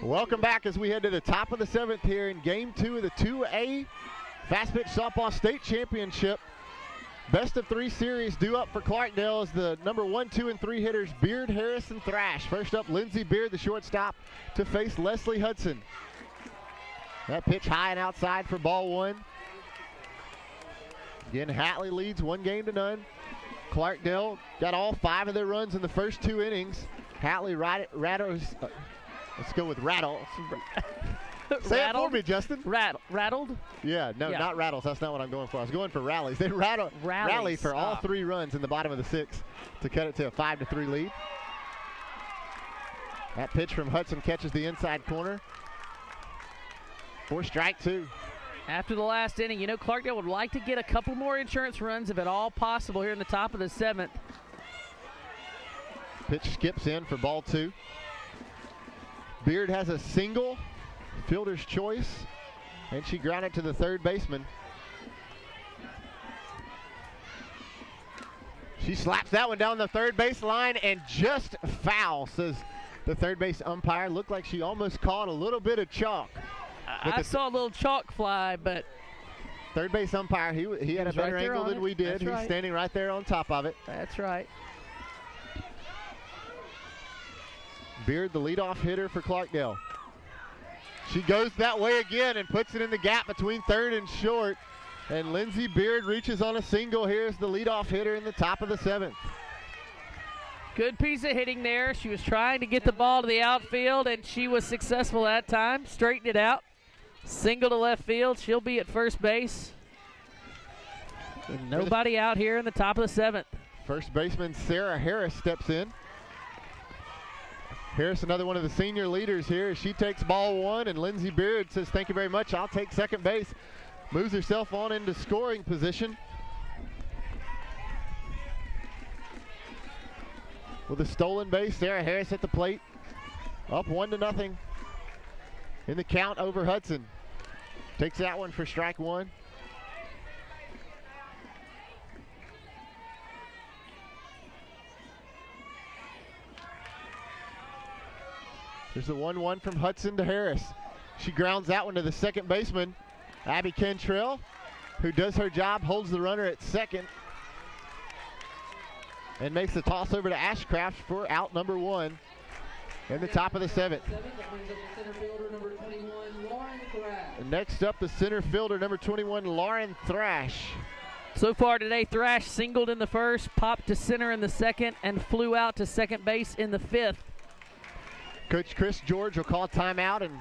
Welcome back as we head to the top of the 7th here in Game 2 of the 2A Fast Pitch Softball State Championship. Best of 3 series due up for Clarkdale as the number 1, 2, and 3 hitters Beard, Harris, and Thrash. First up, Lindsey Beard, the shortstop, to face Leslie Hudson. That pitch high and outside for ball 1. Again, Hatley leads 1-0. Clarkdale got all 5 of their runs in the first 2 innings. Hatley rattles. Let's go with rattle. Say it for me, Justin. Rattled? Yeah, no, not rattles. That's not what I'm going for. I was going for rallies. They rally for all 3 runs in the bottom of the 6th to cut it to a 5-3 lead. That pitch from Hudson catches the inside corner. 4 strike 2. After the last inning, you know, Clarkdale would like to get a couple more insurance runs if at all possible here in the top of the 7th. Pitch skips in for ball 2. Beard has a single, fielder's choice, and she grounded to the 3rd baseman. She slaps that one down the 3rd base line and just foul, says the 3rd base umpire. Looked like she almost caught a little bit of chalk. I saw a little chalk fly, but 3rd base umpire, he had a better angle than we did. He's standing right there on top of it. That's right. Beard, the leadoff hitter for Clarkdale. She goes that way again and puts it in the gap between 3rd and short. And Lindsey Beard reaches on a single here as the leadoff hitter in the top of the 7th. Good piece of hitting there. She was trying to get the ball to the outfield, and she was successful that time. Straightened it out. Single to left field. She'll be at first base. And nobody out here in the top of the 7th. First baseman Sarah Harris steps in. Harris, another one of the senior leaders here. She takes ball 1, and Lindsey Beard says, thank you very much, I'll take second base. Moves herself on into scoring position. With a stolen base, Sarah Harris at the plate. Up 1-0 in the count over Hudson. Takes that one for strike 1. There's the 1-1 from Hudson to Harris. She grounds that one to the second baseman, Abby Cantrell, who does her job, holds the runner at second, and makes the toss over to Ashcraft for out number 1 in the top of the 7th. And next up, the center fielder, number 21, Lauren Thrash. So far today, Thrash singled in the 1st, popped to center in the 2nd, and flew out to second base in the 5th. Coach Chris George will call timeout and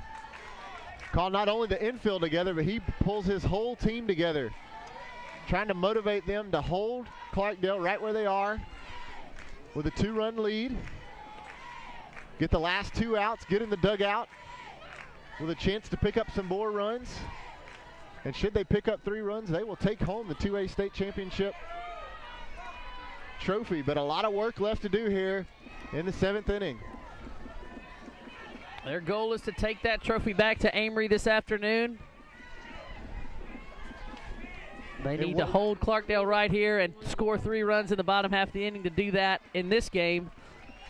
call not only the infield together, but he pulls his whole team together, trying to motivate them to hold Clarkdale right where they are with a 2-run lead. Get the last 2 outs, get in the dugout with a chance to pick up some more runs. And should they pick up 3 runs, they will take home the 2A state championship trophy. But a lot of work left to do here in the 7th inning. Their goal is to take that trophy back to Amory this afternoon. They need to hold Clarkdale right here and score 3 runs in the bottom half of the inning to do that in this game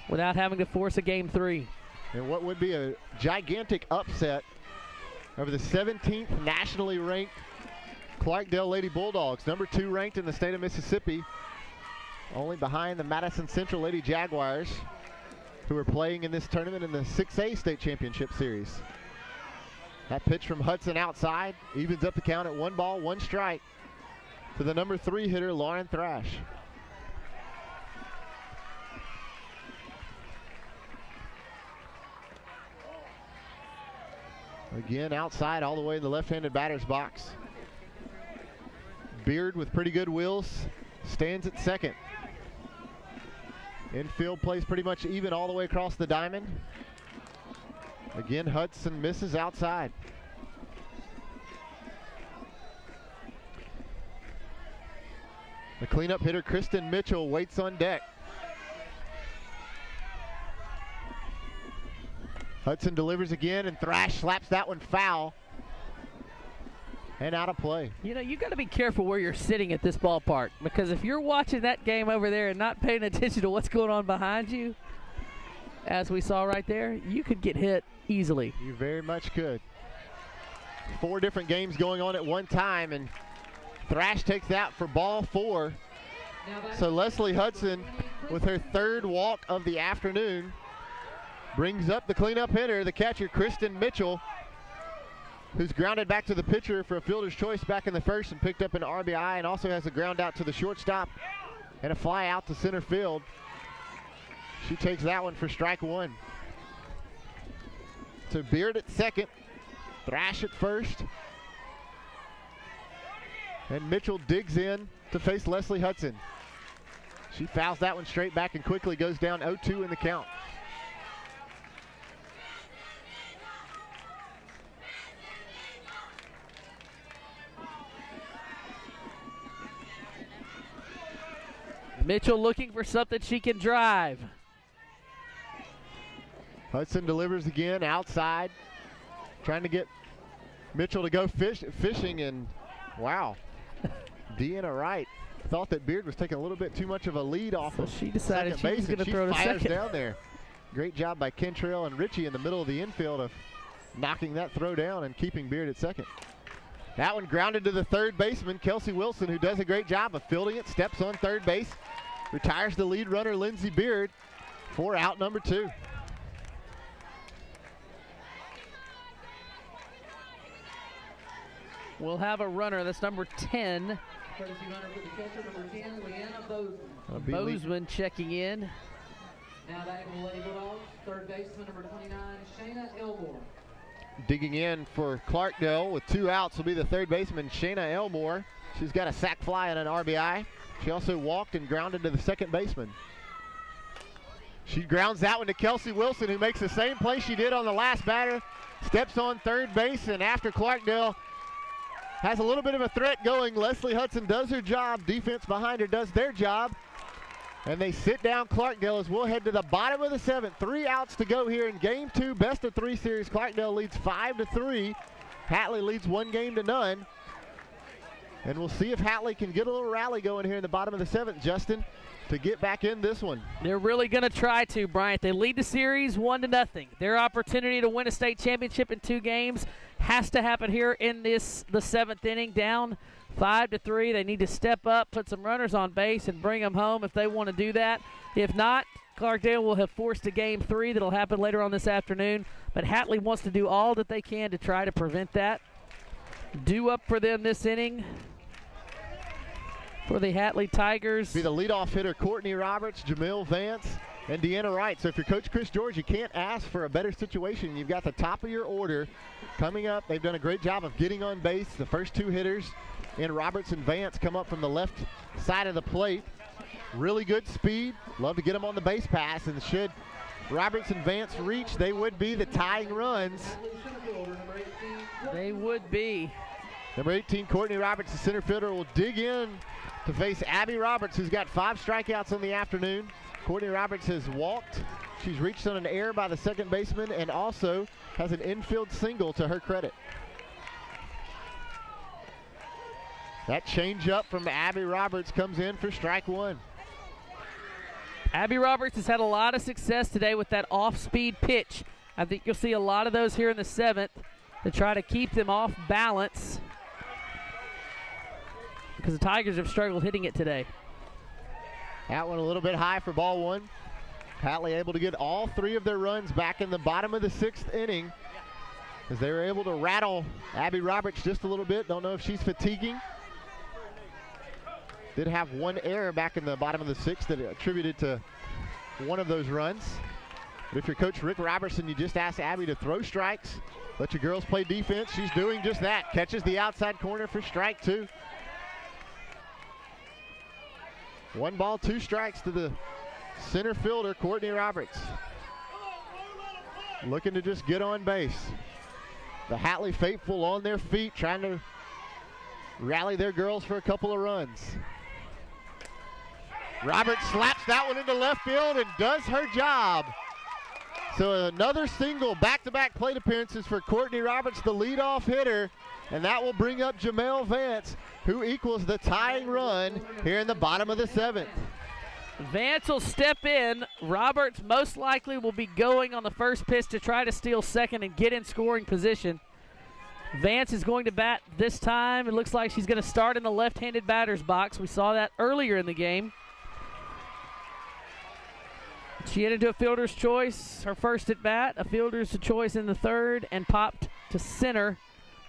without having to force a game 3. And what would be a gigantic upset over the 17th nationally ranked Clarkdale Lady Bulldogs, number 2 ranked in the state of Mississippi, only behind the Madison Central Lady Jaguars. who are playing in this tournament in the 6A State Championship Series. That pitch from Hudson outside evens up the count at 1 ball, 1 strike to the number 3 hitter, Lauren Thrash. Again, outside all the way in the left-handed batter's box. Beard with pretty good wheels stands at second. Infield plays pretty much even all the way across the diamond. Again, Hudson misses outside. The cleanup hitter, Kristen Mitchell, waits on deck. Hudson delivers again, and Thrash slaps that one foul and out of play. You know, you got to be careful where you're sitting at this ballpark, because if you're watching that game over there and not paying attention to what's going on behind you, as we saw right there, you could get hit easily. You very much could. 4 different games going on at one time, and Thrash takes that for ball 4. So Leslie Hudson, with her 3rd walk of the afternoon, brings up the cleanup hitter, the catcher, Kristen Mitchell, who's grounded back to the pitcher for a fielder's choice back in the 1st and picked up an RBI, and also has a ground out to the shortstop and a fly out to center field. She takes that one for strike 1. So Beard at second, Thrash at first, and Mitchell digs in to face Leslie Hudson. She fouls that one straight back and quickly goes down 0-2 in the count. Mitchell looking for something she can drive. Hudson delivers again outside, trying to get Mitchell to go fishing, and wow, Deanna Wright thought that Beard was taking a little bit too much of a lead off of she decided second she was base, going to throw to fires second. down there. Great job by Kentrail and Ritchie in the middle of the infield of knocking that throw down and keeping Beard at second. That one grounded to the 3rd baseman, Kelsey Wilson, who does a great job of fielding it, steps on 3rd base, retires the lead runner, Lindsey Beard, for out number 2. We'll have a runner. That's number 10. Courtesy runner for the catcher, number 10, Leanna Bozeman. Bozeman checking in. Now back to the Lady Bulldogs, 3rd baseman, number 29, Shayna Elmore. Digging in for Clarkdale with 2 outs will be the 3rd baseman, Shayna Elmore. She's got a sac fly and an RBI. She also walked and grounded to the 2nd baseman. She grounds that one to Kelsey Wilson, who makes the same play she did on the last batter. Steps on 3rd base, and after Clarkdale has a little bit of a threat going, Leslie Hudson does her job. Defense behind her does their job. And they sit down Clarkdale as we'll head to the bottom of the 7th. 3 outs to go here in Game 2, best of 3 series. Clarkdale leads 5-3. Hatley leads 1-0. And we'll see if Hatley can get a little rally going here in the bottom of the 7th, Justin, to get back in this one. They're really going to try to, Bryant. They lead the series 1-0. Their opportunity to win a state championship in 2 games has to happen here in the 7th inning. Down 5-3. They need to step up, put some runners on base, and bring them home if they want to do that. If not, Clarkdale will have forced a Game 3 that'll happen later on this afternoon. But Hatley wants to do all that they can to try to prevent that. Due up for them this inning for the Hatley Tigers. Be the leadoff hitter, Courtney Roberts, Jamil Vance, and Deanna Wright. So if you're Coach Chris George, you can't ask for a better situation. You've got the top of your order coming up. They've done a great job of getting on base. The first 2 hitters in Roberts and Vance come up from the left side of the plate. Really good speed. Love to get them on the base pass, and should Roberts and Vance reach, they would be the tying runs. They would be. Number 18, Courtney Roberts, the center fielder, will dig in to face Abby Roberts, who's got 5 strikeouts on the afternoon. Courtney Roberts has walked. She's reached on an error by the 2nd baseman and also has an infield single to her credit. That changeup from Abby Roberts comes in for strike 1. Abby Roberts has had a lot of success today with that off-speed pitch. I think you'll see a lot of those here in the 7th to try to keep them off balance, because the Tigers have struggled hitting it today. That one a little bit high for ball 1. Hatley able to get all 3 of their runs back in the bottom of the 6th inning as they were able to rattle Abby Roberts just a little bit. Don't know if she's fatiguing. Did have 1 error back in the bottom of the 6th that attributed to one of those runs. But if you're Coach Rick Robertson, you just ask Abby to throw strikes, let your girls play defense. She's doing just that. Catches the outside corner for strike 2. 1 ball, 2 strikes to the center fielder, Courtney Roberts. Looking to just get on base. The Hatley faithful on their feet, trying to rally their girls for a couple of runs. Roberts slaps that one into left field and does her job. So another single, back-to-back plate appearances for Courtney Roberts, the leadoff hitter, and that will bring up Jamel Vance, who equals the tying run here in the bottom of the 7th. Vance will step in. Roberts most likely will be going on the first pitch to try to steal second and get in scoring position. Vance is going to bat this time. It looks like she's going to start in the left-handed batter's box. We saw that earlier in the game. She headed to a fielder's choice, her first at bat, a fielder's choice in the 3rd, and popped to center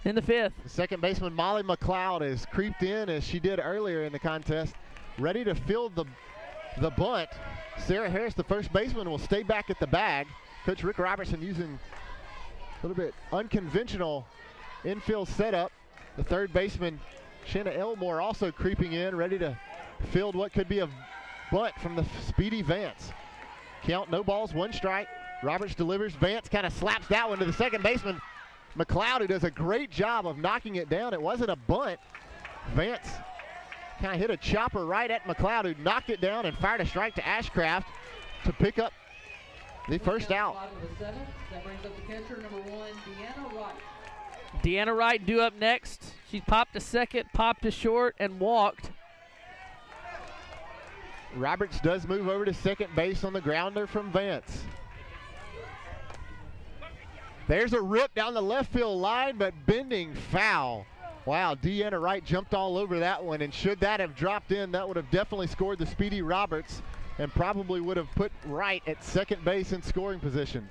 in the 5th. The second baseman, Molly McLeod, has creeped in as she did earlier in the contest, ready to field the bunt. Sarah Harris, the first baseman, will stay back at the bag. Coach Rick Robertson using a little bit unconventional infield setup. The third baseman, Shanna Elmore, also creeping in, ready to field what could be a bunt from the speedy Vance. Count, no balls, 1 strike. Roberts delivers. Vance kind of slaps that one to the second baseman, McLeod, who does a great job of knocking it down. It wasn't a bunt. Vance kind of hit a chopper right at McLeod, who knocked it down and fired a strike to Ashcraft to pick up the first out. That brings up the catcher, number 1, Deanna Wright. Deanna Wright due up next. She popped to second, popped to short, and walked. Roberts does move over to second base on the grounder from Vance. There's a rip down the left field line, but bending foul. Wow, Deanna Wright jumped all over that one, and should that have dropped in, that would have definitely scored the speedy Roberts and probably would have put Wright at second base in scoring position.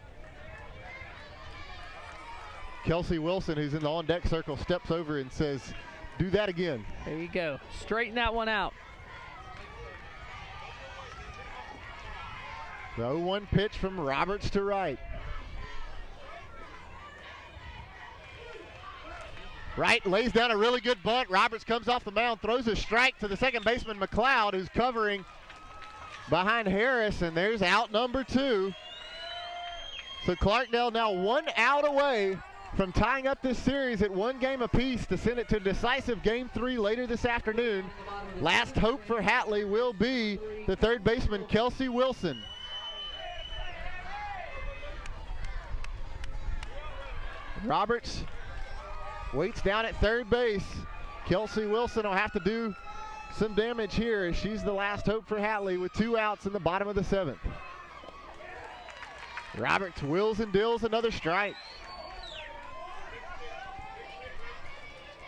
Kelsey Wilson, who's in the on-deck circle, steps over and says, do that again. There you go. Straighten that one out. The 0-1 pitch from Roberts to Wright. Wright lays down a really good bunt. Roberts comes off the mound, throws a strike to the second baseman, McLeod, who's covering behind Harris, and there's out number 2. So Clarkdale now 1 out away from tying up this series at 1 game apiece to send it to decisive game 3 later this afternoon. Last hope for Hatley will be the third baseman, Kelsey Wilson. Roberts waits down at third base. Kelsey Wilson will have to do some damage here as she's the last hope for Hatley with 2 outs in the bottom of the 7th. Roberts wills and deals another strike.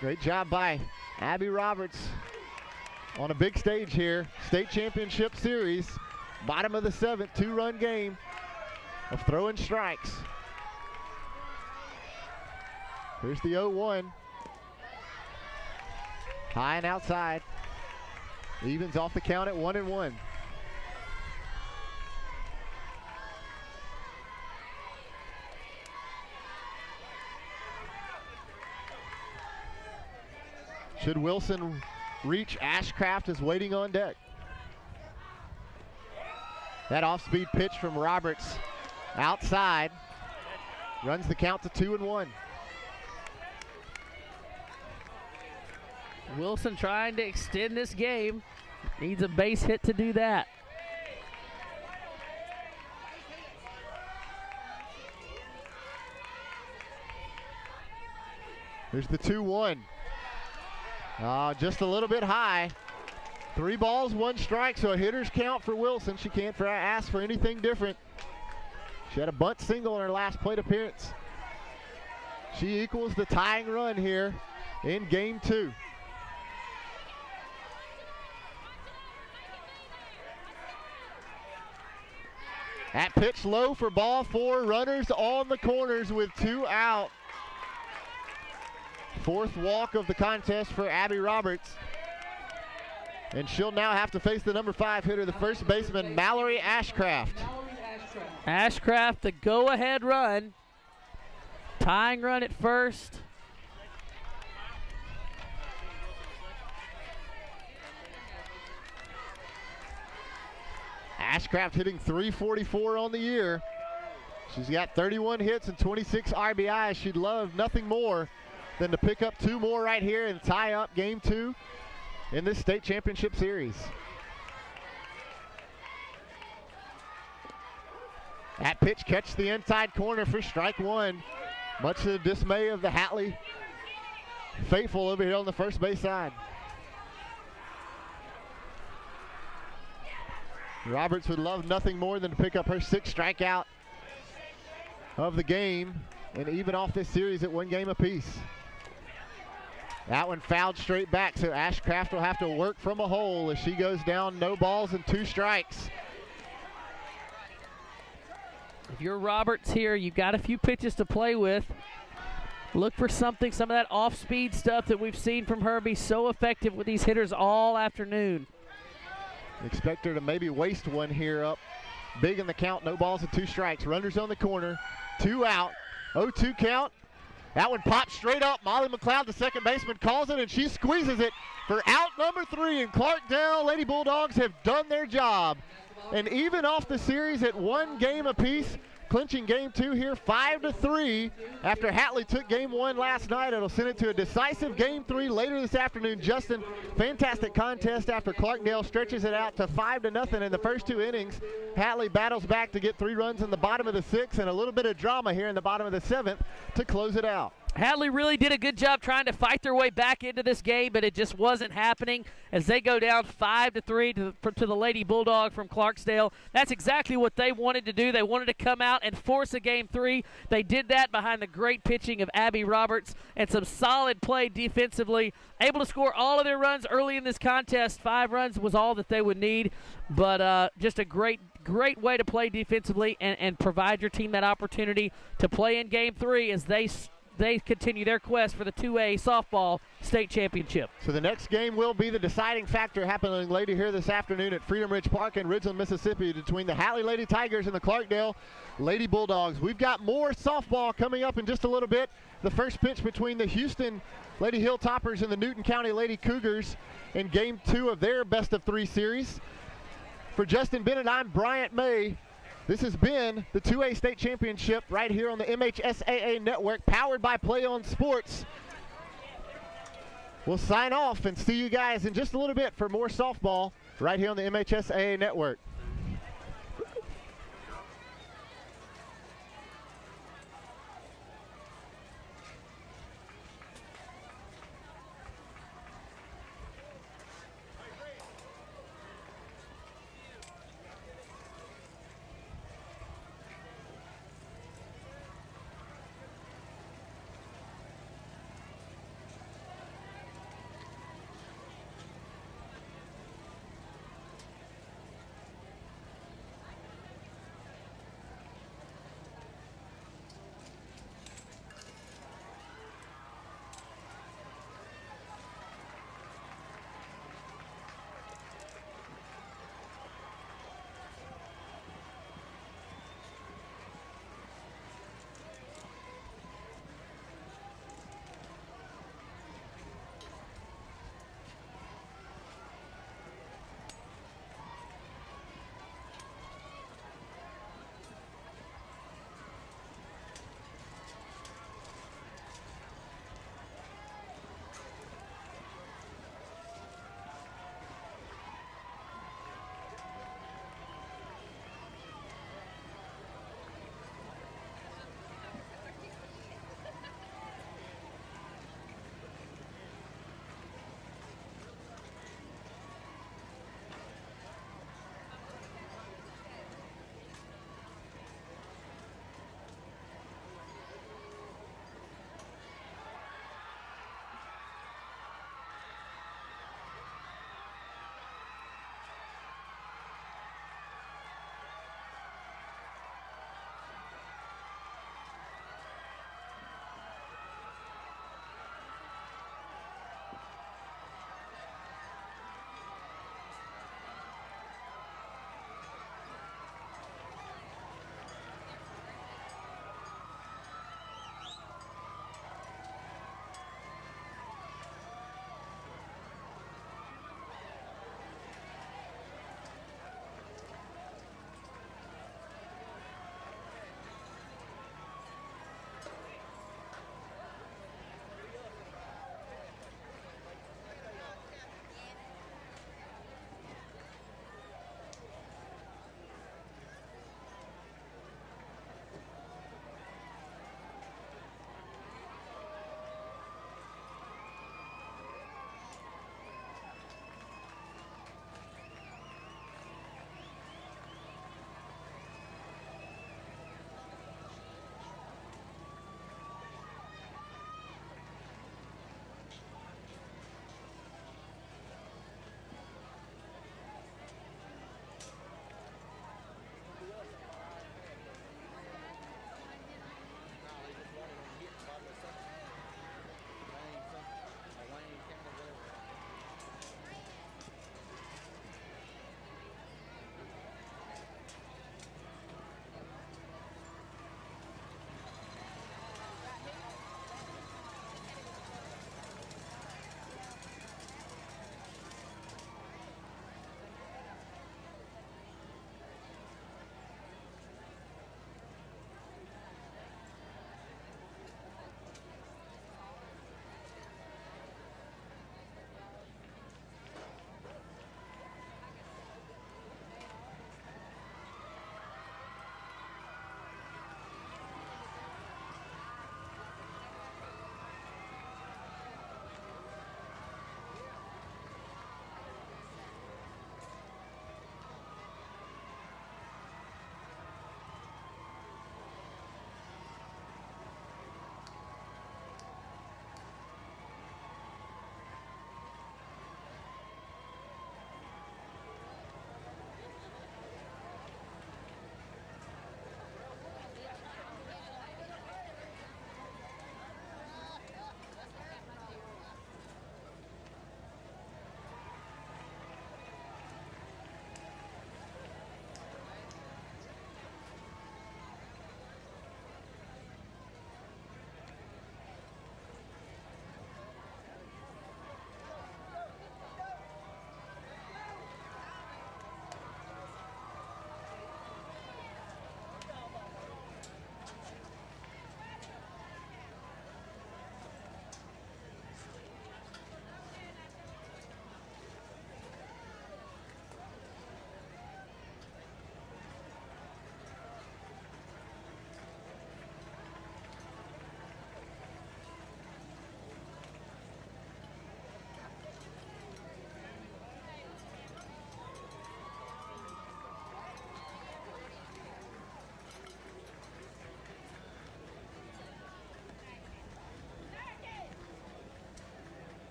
Great job by Abby Roberts on a big stage here. State championship series, bottom of the 7th, 2-run game of throwing strikes. Here's the 0-1. High and outside. Evens off the count at 1-1. Should Wilson reach, Ashcraft is waiting on deck. That off-speed pitch from Roberts outside runs the count to 2-1. Wilson trying to extend this game. Needs a base hit to do that. Here's the 2-1. Just a little bit high. 3 balls, 1 strike, so a hitter's count for Wilson. She can't ask for anything different. She had a bunt single in her last plate appearance. She equals the tying run here in game 2. At pitch low for ball 4, runners on the corners with 2 out. 4th walk of the contest for Abby Roberts. And she'll now have to face the number 5 hitter, the first baseman, Mallory Ashcraft. Ashcraft, the go-ahead run. Tying run at first. Ashcraft hitting .344 on the year. She's got 31 hits and 26 RBIs. She'd love nothing more than to pick up 2 more right here and tie up game 2 in this state championship series. At pitch, catch the inside corner for strike 1. Much to the dismay of the Hatley faithful over here on the first base side. Roberts would love nothing more than to pick up her 6th strikeout of the game and even off this series at 1 game apiece. That one fouled straight back, so Ashcraft will have to work from a hole as she goes down, no balls and 2 strikes. If you're Roberts here, you've got a few pitches to play with. Look for something, some of that off-speed stuff that we've seen from her be so effective with these hitters all afternoon. Expect her to maybe waste one here up. Big in the count, no balls and 2 strikes. Runners on the corner, 2 out. 0-2 count. That one pops straight up. Molly McLeod, the second baseman, calls it, and she squeezes it for out number 3. And Clarkdale Lady Bulldogs have done their job. And even off the series at 1 game apiece, clinching game 2 here 5-3 after Hatley took game 1 last night. It'll send it to a decisive game 3 later this afternoon. Justin, fantastic contest after Clarkdale stretches it out to 5-0 in the first 2 innings. Hatley battles back to get 3 runs in the bottom of the 6th and a little bit of drama here in the bottom of the 7th to close it out. Hatley really did a good job trying to fight their way back into this game, but it just wasn't happening as they go down 5-3 to the Lady Bulldog from Clarksdale. That's exactly what they wanted to do. They wanted to come out and force a game 3. They did that behind the great pitching of Abby Roberts and some solid play defensively. Able to score all of their runs early in this contest. 5 runs was all that they would need, but just a great way to play defensively and provide your team that opportunity to play in game 3 as they continue their quest for the 2A softball state championship. So the next game will be the deciding factor happening later here this afternoon at Freedom Ridge Park in Ridgeland, Mississippi, between the Hatley Lady Tigers and the Clarkdale Lady Bulldogs. We've got more softball coming up in just a little bit. The first pitch between the Houston Lady Hilltoppers and the Newton County Lady Cougars in game 2 of their best of 3 series. For Justin Bennett, I'm Bryant May. This has been the 2A State Championship right here on the MHSAA Network, powered by Play On Sports. We'll sign off and see you guys in just a little bit for more softball right here on the MHSAA Network.